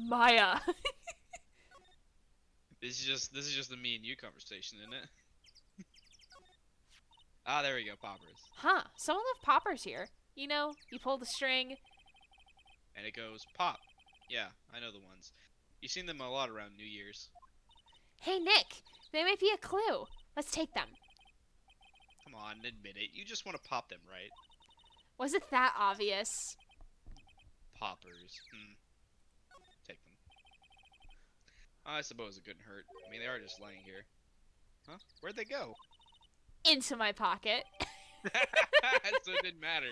Maya. This is just a me and you conversation, isn't it? Ah, there we go, poppers. Huh, someone left poppers here. You know, you pull the string. And it goes pop. Yeah, I know the ones. You've seen them a lot around New Year's. Hey, Nick, they might be a clue. Let's take them. Come on, admit it. You just want to pop them, right? Was it that obvious? Poppers. Take them. I suppose it couldn't hurt. I mean, they are just laying here. Huh? Where'd they go? Into my pocket. So it didn't matter.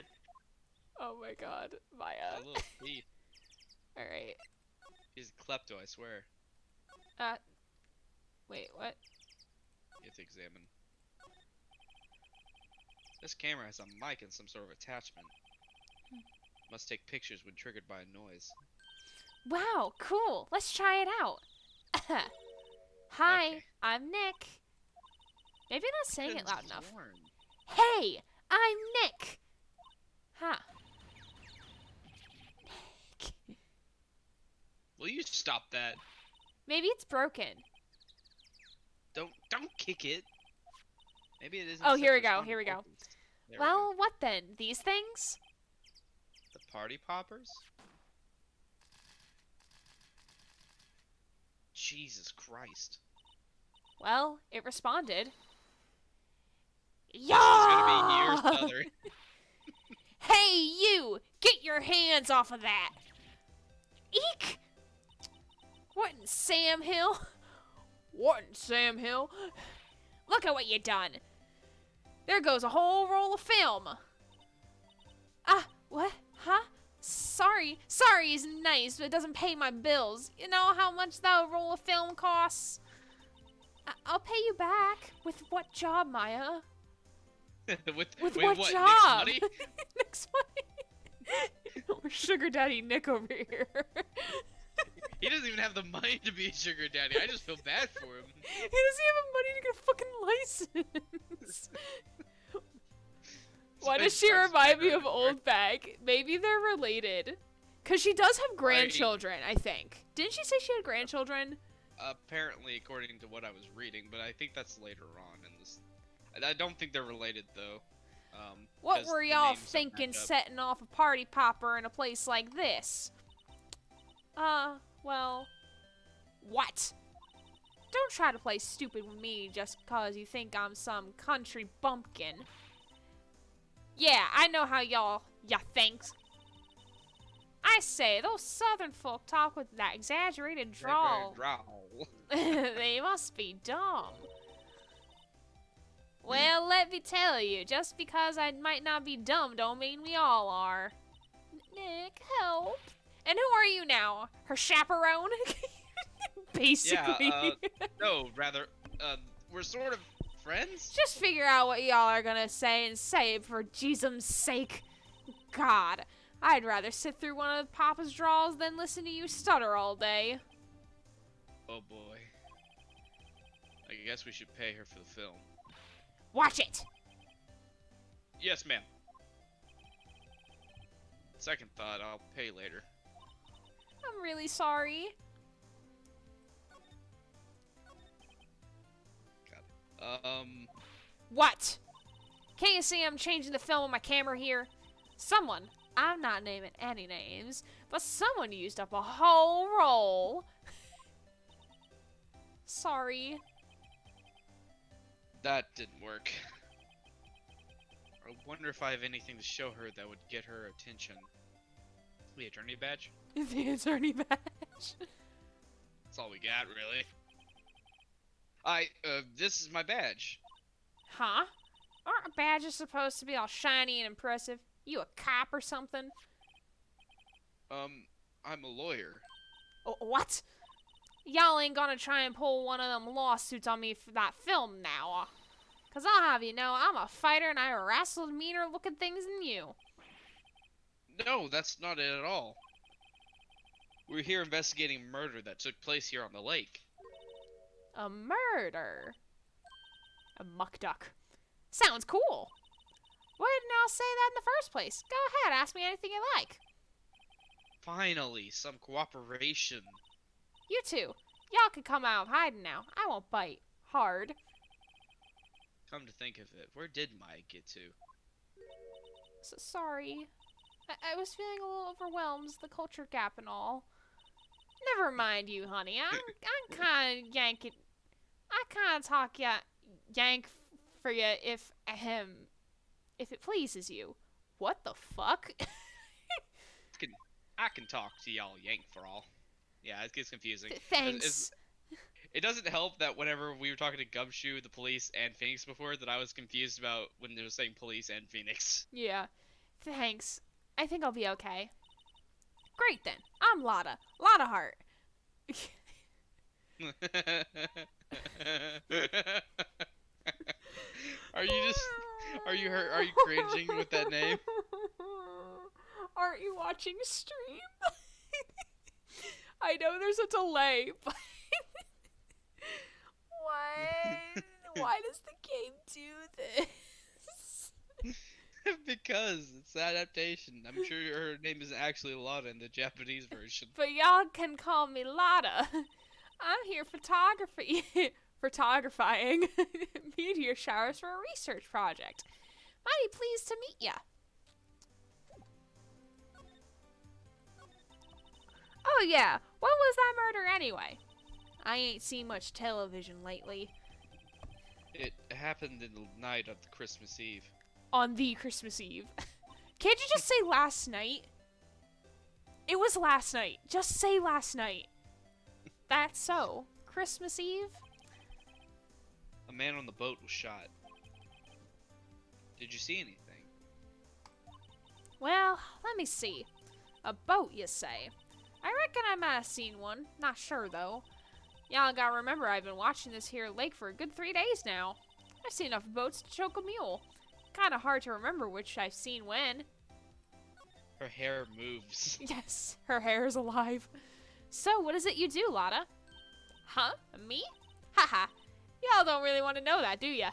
Oh my god, Maya. A little thief. Alright. He's a klepto, I swear. Wait, what? You have to examine. This camera has a mic and some sort of attachment. Must take pictures when triggered by a noise. Wow, cool. Let's try it out. Hi, Okay. I'm Nick. Maybe I'm not saying it loud Could've enough. sworn. Hey, I'm Nick. Huh. Nick. Will you stop that? Maybe it's broken. Don't kick it. Maybe it isn't. Oh, set here we to go, respond here we to go. voices. There we Well, go. what then? These things? The party poppers? Jesus Christ. Well, it responded. This is gonna be Yeah! years southern. Hey, you! Get your hands off of that! Eek! What in Sam Hill? What in Sam Hill? Look at what you done. There goes a whole roll of film. Ah, what? Huh? Sorry is nice, but it doesn't pay my bills. You know how much that roll of film costs? I'll pay you back. With what job, Maya? with what Nick's job? money? Nick's money. Or Sugar Daddy Nick over here. He doesn't even have the money to be a sugar daddy. I just feel bad for him. He doesn't have money to get a fucking license. Why does she remind me of Old Bag? Maybe they're related. Because she does have grandchildren, I think. Didn't she say she had grandchildren? Apparently, according to what I was reading, but I think that's later on in this. I don't think they're related though. What 'cause were the y'all names don't thinking match up. setting off a party popper in a place like this? Well, what? Don't try to play stupid with me just because you think I'm some country bumpkin. Yeah, I know how ya thinks. I say, those southern folk talk with that exaggerated drawl. Drawl. They must be dumb. Well, let me tell you, just because I might not be dumb don't mean we all are. Nick, help. And who are you now? Her chaperone? Basically. Yeah, no, rather, we're sort of friends? Just figure out what y'all are gonna say and say it for Jesus' sake. God, I'd rather sit through one of Papa's draws than listen to you stutter all day. Oh boy. I guess we should pay her for the film. Watch it! Yes, ma'am. Second thought, I'll pay later. I'm really sorry. What? Can't you see I'm changing the film on my camera here? Someone, I'm not naming any names, but someone used up a whole roll. Sorry. That didn't work. I wonder if I have anything to show her that would get her attention. The attorney badge? The attorney badge. That's all we got, really. This is my badge. Huh? Aren't badges supposed to be all shiny and impressive? You a cop or something? I'm a lawyer. Oh, what? Y'all ain't gonna try and pull one of them lawsuits on me for that film now. Cause I'll have you know, I'm a fighter and I wrestled meaner looking things than you. No, that's not it at all. We're here investigating a murder that took place here on the lake. A murder? A muck duck. Sounds cool. Why didn't y'all say that in the first place? Go ahead, ask me anything you like. Finally, some cooperation. You two, y'all can come out of hiding now. I won't bite. Hard. Come to think of it, where did Mike get to? So sorry. I was feeling a little overwhelmed, the culture gap and all. Never mind you, honey. I'm kind of yanking. I kind of talk yank for you if it pleases you. What the fuck? I can talk to y'all yank for all. Yeah, it gets confusing. Thanks. It doesn't help that whenever we were talking to Gumshoe, the police, and Phoenix before, that I was confused about when they were saying police and Phoenix. Yeah. Thanks. I think I'll be okay. Great then. I'm Lotta. Lotta Heart. Are you cringing with that name? Aren't you watching stream? I know there's a delay, but why does the game do this? Because it's adaptation. I'm sure her name isn't actually Lotta in the Japanese version. But y'all can call me Lotta. I'm here photographing meteor showers for a research project. Mighty pleased to meet ya. Oh yeah, what was that murder anyway? I ain't seen much television lately. It happened in the night of Christmas Eve. On the Christmas Eve. Can't you just say last night? It was last night. Just say last night. That's so. Christmas Eve? A man on the boat was shot. Did you see anything? Well, let me see. A boat, you say? I reckon I might have seen one. Not sure, though. Y'all gotta remember I've been watching this here lake for a good 3 days now. I've seen enough boats to choke a mule. Kinda hard to remember which I've seen when. Her hair moves. Yes, her hair is alive. So, what is it you do, Lotta? Huh? Me? Haha. Y'all don't really want to know that, do ya?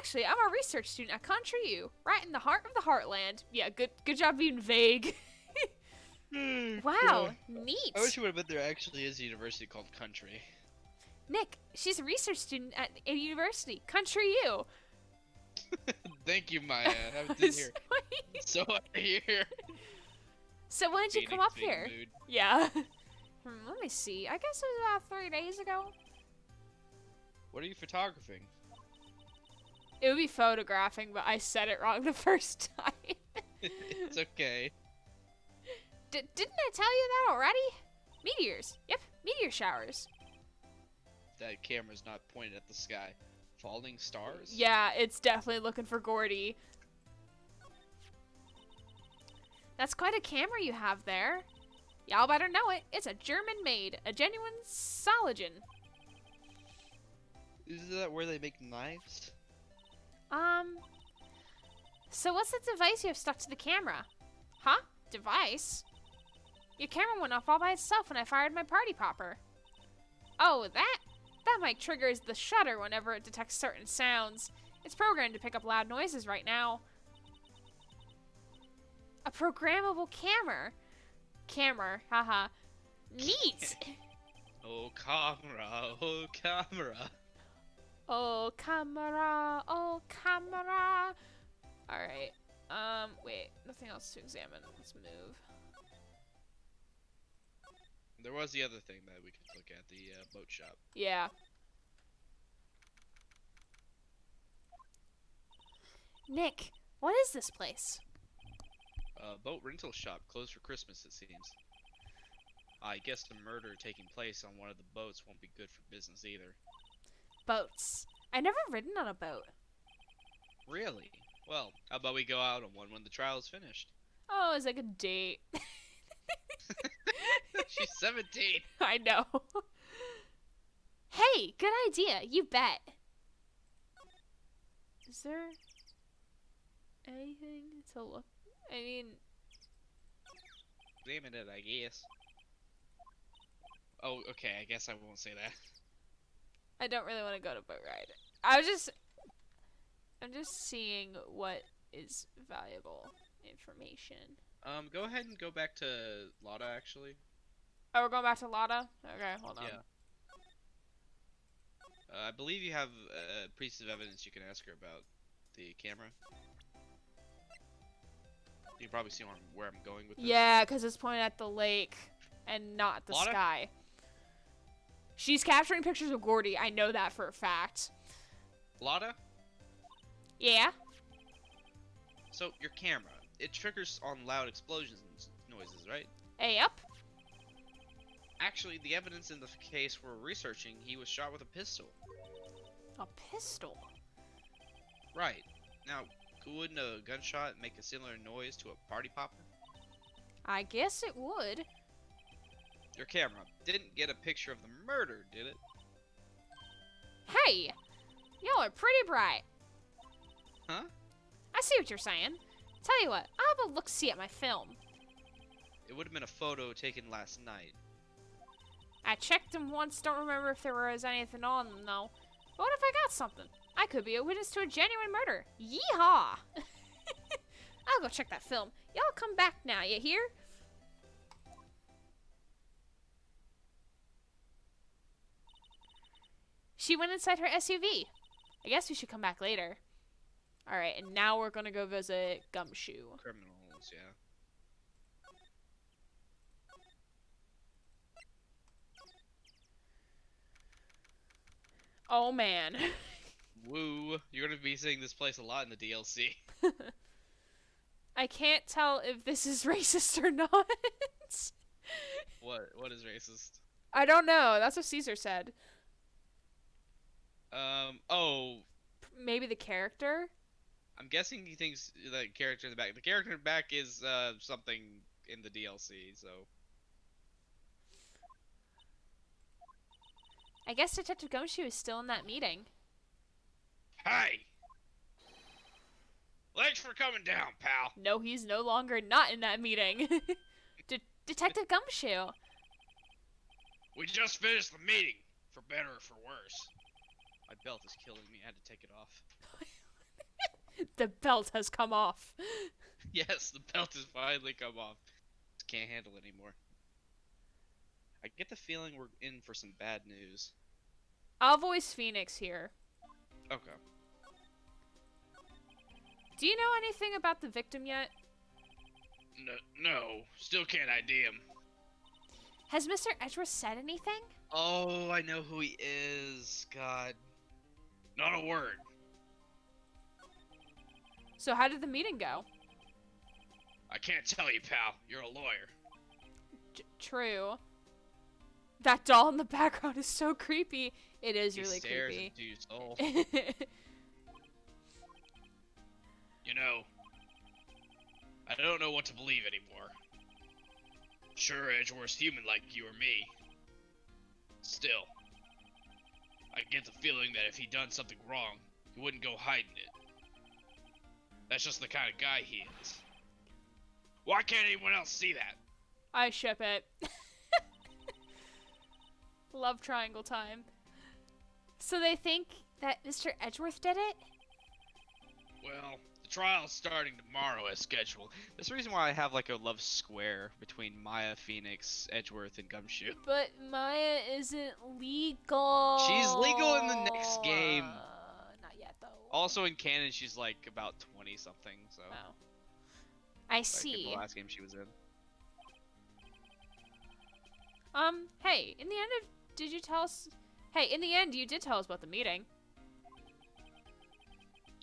Actually, I'm a research student at Country U, right in the heart of the heartland. Yeah, good job being vague. Wow, neat. I wish you would have been there. Actually, is a university called Country. Nick, she's a research student at a university, Country U. Thank you, Maya. I haven't been here. So out of here. So when did you come Phoenix up being here? mood. Yeah. Let me see. I guess it was about 3 days ago. What are you photographing? It would be photographing, but I said it wrong the first time. It's okay. Didn't I tell you that already? Meteors. Yep, meteor showers. That camera's not pointed at the sky. Falling stars? Yeah, it's definitely looking for Gordy. That's quite a camera you have there. Y'all better know it. It's a German-made, a genuine Sologen. Is that where they make knives? So what's the device you have stuck to the camera? Huh? Device? Your camera went off all by itself when I fired my party popper. Oh, that mic triggers the shutter whenever it detects certain sounds. It's programmed to pick up loud noises right now. A programmable camera, haha. Neat! Oh, camera, oh, camera. Oh, camera, oh, camera. Alright, wait, nothing else to examine. Let's move. There was the other thing that we could look at, the boat shop. Yeah. Nick, what is this place? Boat rental shop, closed for Christmas, it seems. I guess the murder taking place on one of the boats won't be good for business either. Boats. I've never ridden on a boat. Really? Well, how about we go out on one when the trial is finished? Oh, it's like a date. She's 17! I know. Hey, good idea. You bet. Is there anything to look? I mean, Examine it, I guess. Oh, okay, I guess I won't say that. I don't really want to go to boat ride. I'm just seeing what is valuable information. Go ahead and go back to Lotta, actually. Oh, we're going back to Lotta? Okay, hold on. Yeah. I believe you have a piece of evidence you can ask her about the camera. You can probably see where I'm going with this. Yeah, because it's pointing at the lake and not the Lotta? sky. She's capturing pictures of Gordy. I know that for a fact. Lotta? Yeah? So, your camera, it triggers on loud explosions and noises, right? Hey, up. Actually, the evidence in the case we're researching, he was shot with a pistol. A pistol? Right. Now, wouldn't a gunshot make a similar noise to a party popper? I guess it would. Your camera didn't get a picture of the murder, did it? Hey! Y'all are pretty bright. Huh? I see what you're saying. Tell you what, I'll have a look-see at my film. It would have been a photo taken last night. I checked them once, don't remember if there was anything on them, though. But what if I got something? I could be a witness to a genuine murder. Yeehaw! I'll go check that film. Y'all come back now, you hear? She went inside her SUV. I guess we should come back later. Alright, and now we're gonna go visit Gumshoe. Criminals, yeah. Oh man. Woo! You're gonna be seeing this place a lot in the DLC. I can't tell if this is racist or not. What is racist? I don't know. That's what Caesar said. Oh. Maybe the character? I'm guessing he thinks the character in the back. The character in the back is something in the DLC, so. I guess Detective Gumshoe is still in that meeting. Hey! Thanks for coming down, pal. No, he's no longer not in that meeting. Detective Gumshoe. We just finished the meeting, for better or for worse. My belt is killing me. I had to take it off. The belt has come off. Yes, the belt has finally come off. Just can't handle it anymore. I get the feeling we're in for some bad news. I'll voice Phoenix here. Okay. Do you know anything about the victim yet? No, still can't ID him. Has Mr. Edgeworth said anything? Oh, I know who he is. God. Not a word. So how did the meeting go? I can't tell you, pal. You're a lawyer. True. That doll in the background is so creepy. It is He really stares creepy. into your soul. You know, I don't know what to believe anymore. Sure, Edgeworth's human like you or me. Still, I get the feeling that if he'd done something wrong, he wouldn't go hiding it. That's just the kind of guy he is. Why can't anyone else see that? I ship it. Love triangle time. So they think that Mr. Edgeworth did it? Well, the trial's starting tomorrow as scheduled. That's the reason why I have like a love square between Maya, Phoenix, Edgeworth, and Gumshoe. But Maya isn't legal. She's legal in the next game. Not yet, though. Also in canon, she's like about 20 something. So. Oh. I Like, see. in the last game she was in. Hey, in the end did you tell us? Hey, in the end, you did tell us about the meeting.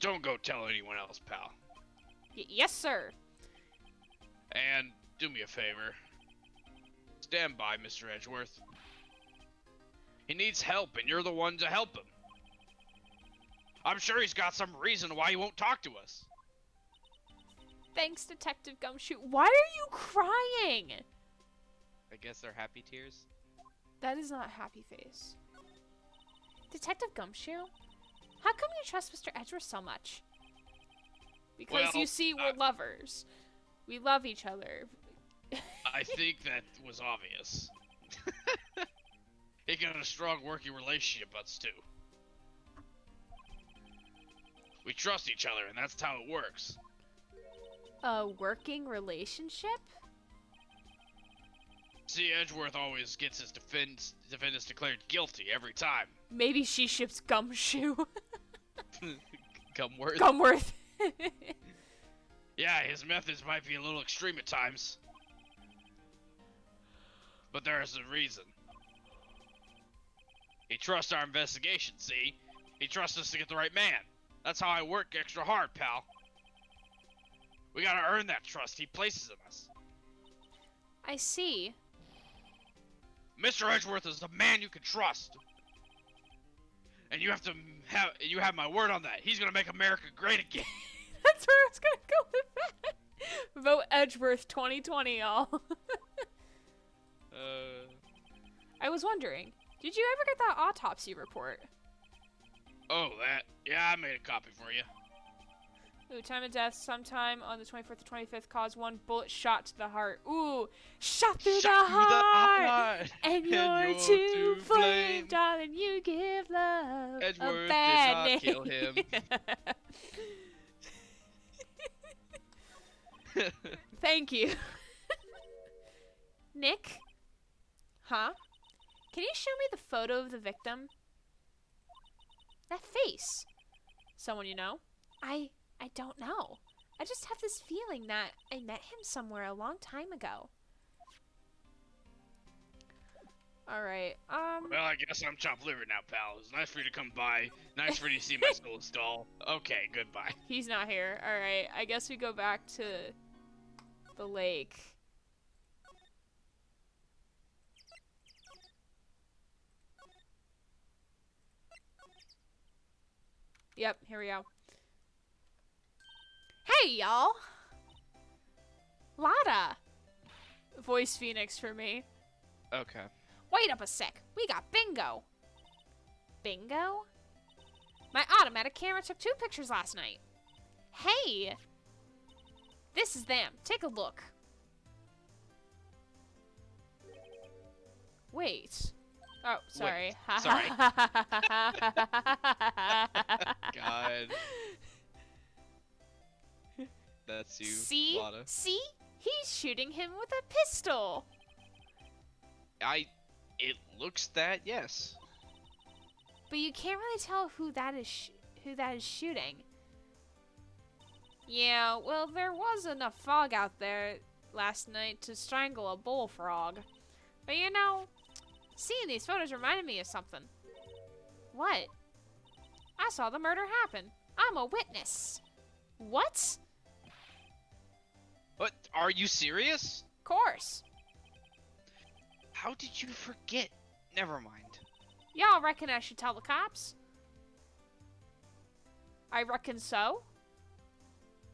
Don't go tell anyone else, pal. Yes, sir. And do me a favor. Stand by, Mr. Edgeworth. He needs help, and you're the one to help him. I'm sure he's got some reason why he won't talk to us. Thanks, Detective Gumshoe. Why are you crying? I guess they're happy tears. That is not happy face. Detective Gumshoe? How come you trust Mr. Edgeworth so much? Because Well, you see, we're lovers. We love each other. I think that was obvious. He got a strong working relationship with us, too. We trust each other, and that's how it works. A working relationship? See, Edgeworth always gets his defendants declared guilty every time. Maybe she ships Gumshoe. Gumworth. Gumworth. Yeah, his methods might be a little extreme at times. But there's a reason. He trusts our investigation, see? He trusts us to get the right man. That's how I work extra hard, pal. We gotta earn that trust he places in us. I see. Mr. Edgeworth is the man you can trust. And you have my word on that. He's gonna make America great again. That's where I was gonna go with that. Vote Edgeworth 2020, y'all. I was wondering, did you ever get that autopsy report? Oh, that. Yeah, I made a copy for you. Ooh, time of death sometime on the 24th to 25th caused one bullet shot to the heart. Ooh, shot through the heart. And you're to blame, darling, you give love Edgeworth a bad did not kill name. him. Thank you. Nick? Huh? Can you show me the photo of the victim? That face. Someone you know? I don't know. I just have this feeling that I met him somewhere a long time ago. Alright, Well, I guess I'm chopped liver now, pal. It was nice for you to come by. Nice for you to see my soul stall. Okay, goodbye. he's not here. Alright, I guess we go back to the lake. Yep, here we go. Hey, y'all! Lotta! Voice Phoenix for me. Okay. Wait up a sec. We got bingo. Bingo? My automatic camera took 2 pictures last night. Hey! This is them. Take a look. Wait. Oh, sorry. Wait, sorry. God. That's you, See? Lana. See? He's shooting him with a pistol. It looks that, yes. But you can't really tell who that is shooting. Yeah, well, there was enough fog out there last night to strangle a bullfrog. But you know, seeing these photos reminded me of something. What? I saw the murder happen. I'm a witness. What? But are you serious? Course. How did you forget? Never mind. Y'all reckon I should tell the cops? I reckon so.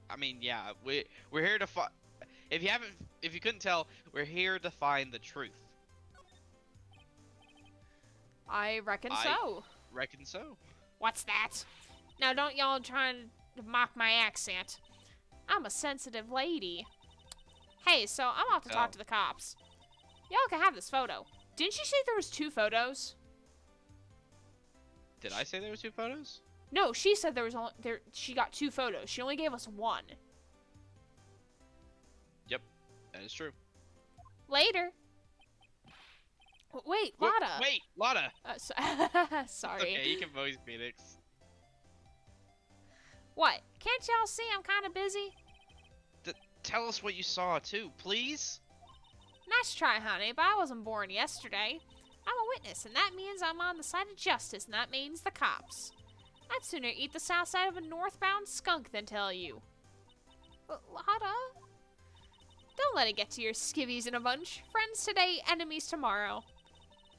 I mean, yeah, we're here to find. If you couldn't tell, we're here to find the truth. I reckon so. Reckon so. What's that? Now don't y'all try to mock my accent. I'm a sensitive lady. Hey, so I'm off to talk to the cops. Y'all can have this photo. Didn't she say there was 2 photos? Did I say there were 2 photos? No, she said there was only she got 2 photos. She only gave us 1. Yep, that is true. Later. Wait, Lotta. Wait, Lotta. Sorry. Okay, you can voice Phoenix. What? Can't y'all see I'm kind of busy? Tell us what you saw too, please. Nice try, honey, but I wasn't born yesterday. I'm a witness, and that means I'm on the side of justice, and that means the cops. I'd sooner eat the south side of a northbound skunk than tell you. But Lotta, don't let it get to your skivvies in a bunch. Friends today, enemies tomorrow.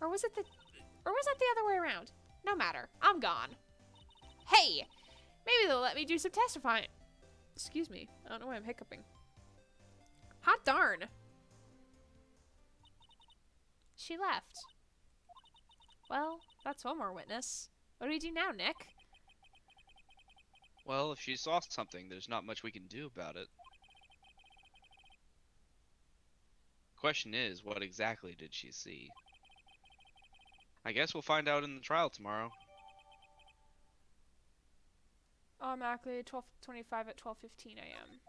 Or was that the other way around? No matter. I'm gone. Hey, maybe they'll let me do some testifying. Excuse me. I don't know why I'm hiccuping. Hot darn. She left. Well, that's one more witness. What do we do now, Nick? Well, if she saw something, there's not much we can do about it. Question is, what exactly did she see? I guess we'll find out in the trial tomorrow. Automatically 12:25 at 12:15 a.m.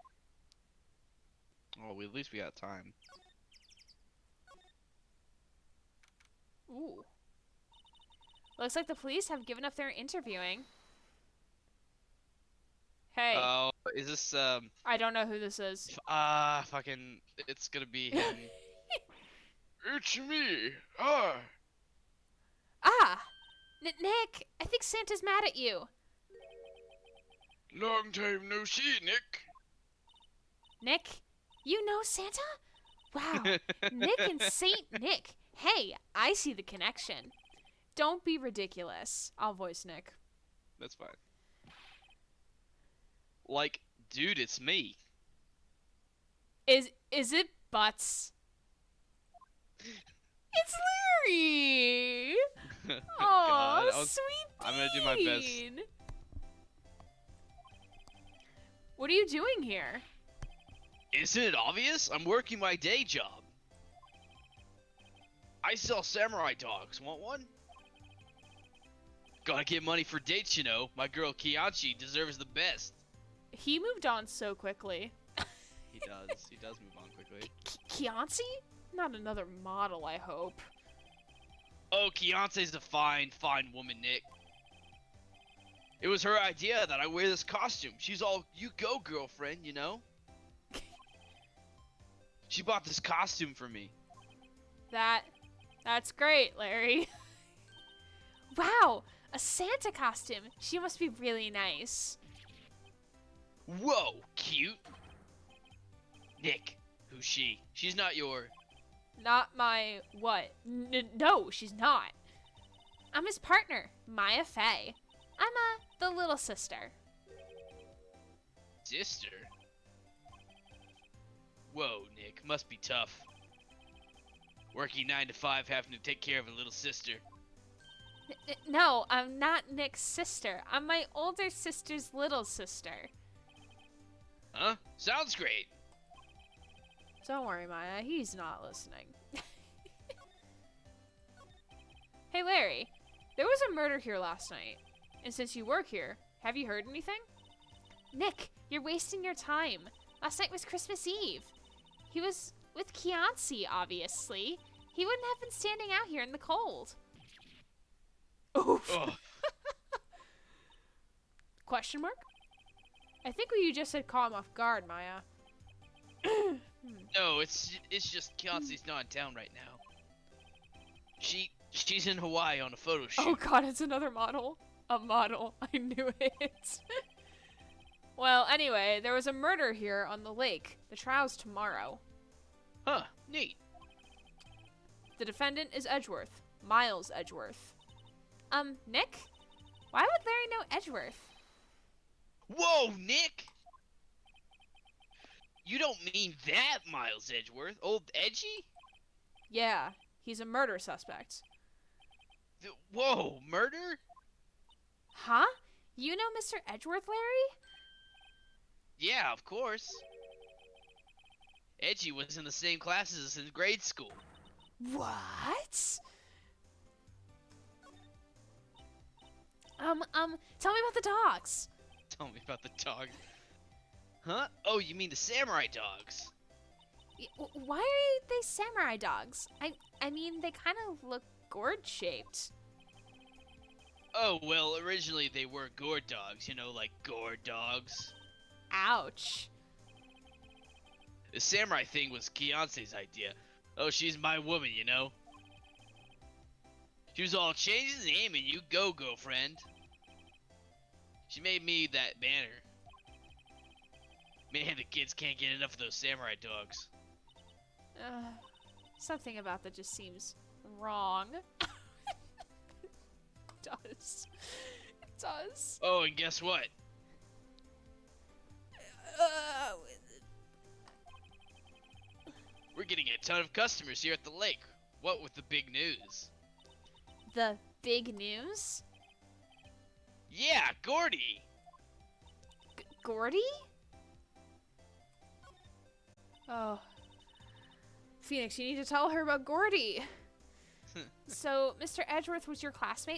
Oh, at least we got time. Ooh. Looks like the police have given up their interviewing. Hey. Oh, is this, I don't know who this is. fucking, it's gonna be him. It's me. Ah. Ah! Nick, I think Santa's mad at you. Long time no see, Nick. Nick, you know Santa? Wow. Nick and Saint Nick. Hey, I see the connection. Don't be ridiculous. I'll voice Nick. That's fine. Like, dude, it's me. Is it Butts? It's Larry! God, Aw, sweet I'm gonna do my best. bean. What are you doing here? Isn't it obvious? I'm working my day job. I sell samurai dogs. Want one? Gotta get money for dates, you know. My girl Kianchi deserves the best. He moved on so quickly. He does. He does move on quickly. Kianci? Not another model, I hope. Oh, Kiance's a fine, fine woman, Nick. It was her idea that I wear this costume. She's all, you go, girlfriend, you know? She bought this costume for me. That's great, Larry. Wow, a Santa costume. She must be really nice. Whoa, cute. Nick, who's she? She's not your... Not my what? No, she's not. I'm his partner, Maya Faye. I'm the little sister. Sister? Whoa, Nick, must be tough. Working 9 to 5, having to take care of a little sister. No, I'm not Nick's sister. I'm my older sister's little sister. Huh? Sounds great. Don't worry, Maya. He's not listening. Hey, Larry. There was a murder here last night. And since you work here, have you heard anything? Nick, you're wasting your time. Last night was Christmas Eve. He was with Kianci, obviously. He wouldn't have been standing out here in the cold. Oof. Ugh. Question mark? I think what you just said caught him off guard, Maya. No, it's just Kiance's not in town right now. She's in Hawaii on a photo shoot. Oh god, it's another model. A model. I knew it. Well, anyway, there was a murder here on the lake. The trial's tomorrow. Huh, neat. The defendant is Edgeworth. Miles Edgeworth. Nick? Why would Larry know Edgeworth? Whoa, Nick! You don't mean that Miles Edgeworth? Old Edgy? Yeah, he's a murder suspect. Whoa, murder? Huh? You know Mr. Edgeworth, Larry? Yeah, of course. Edgy was in the same classes in grade school. What? Tell me about the dogs. Tell me about the dogs. Huh? Oh, you mean the samurai dogs? Why are they samurai dogs? I mean, they kind of look gourd-shaped. Oh, well, originally they were gourd dogs, you know, like gourd dogs. Ouch. The samurai thing was Kiance's idea. Oh, she's my woman, you know? She was all, change the name and you go, girlfriend. She made me that banner. Man, the kids can't get enough of those samurai dogs. Something about that just seems wrong. It does. It does. Oh, and guess what? We're getting a ton of customers here at the lake. What with the big news? The big news? Yeah, Gordy! Gordy? Oh. Phoenix, you need to tell her about Gordy. So, Mr. Edgeworth was your classmate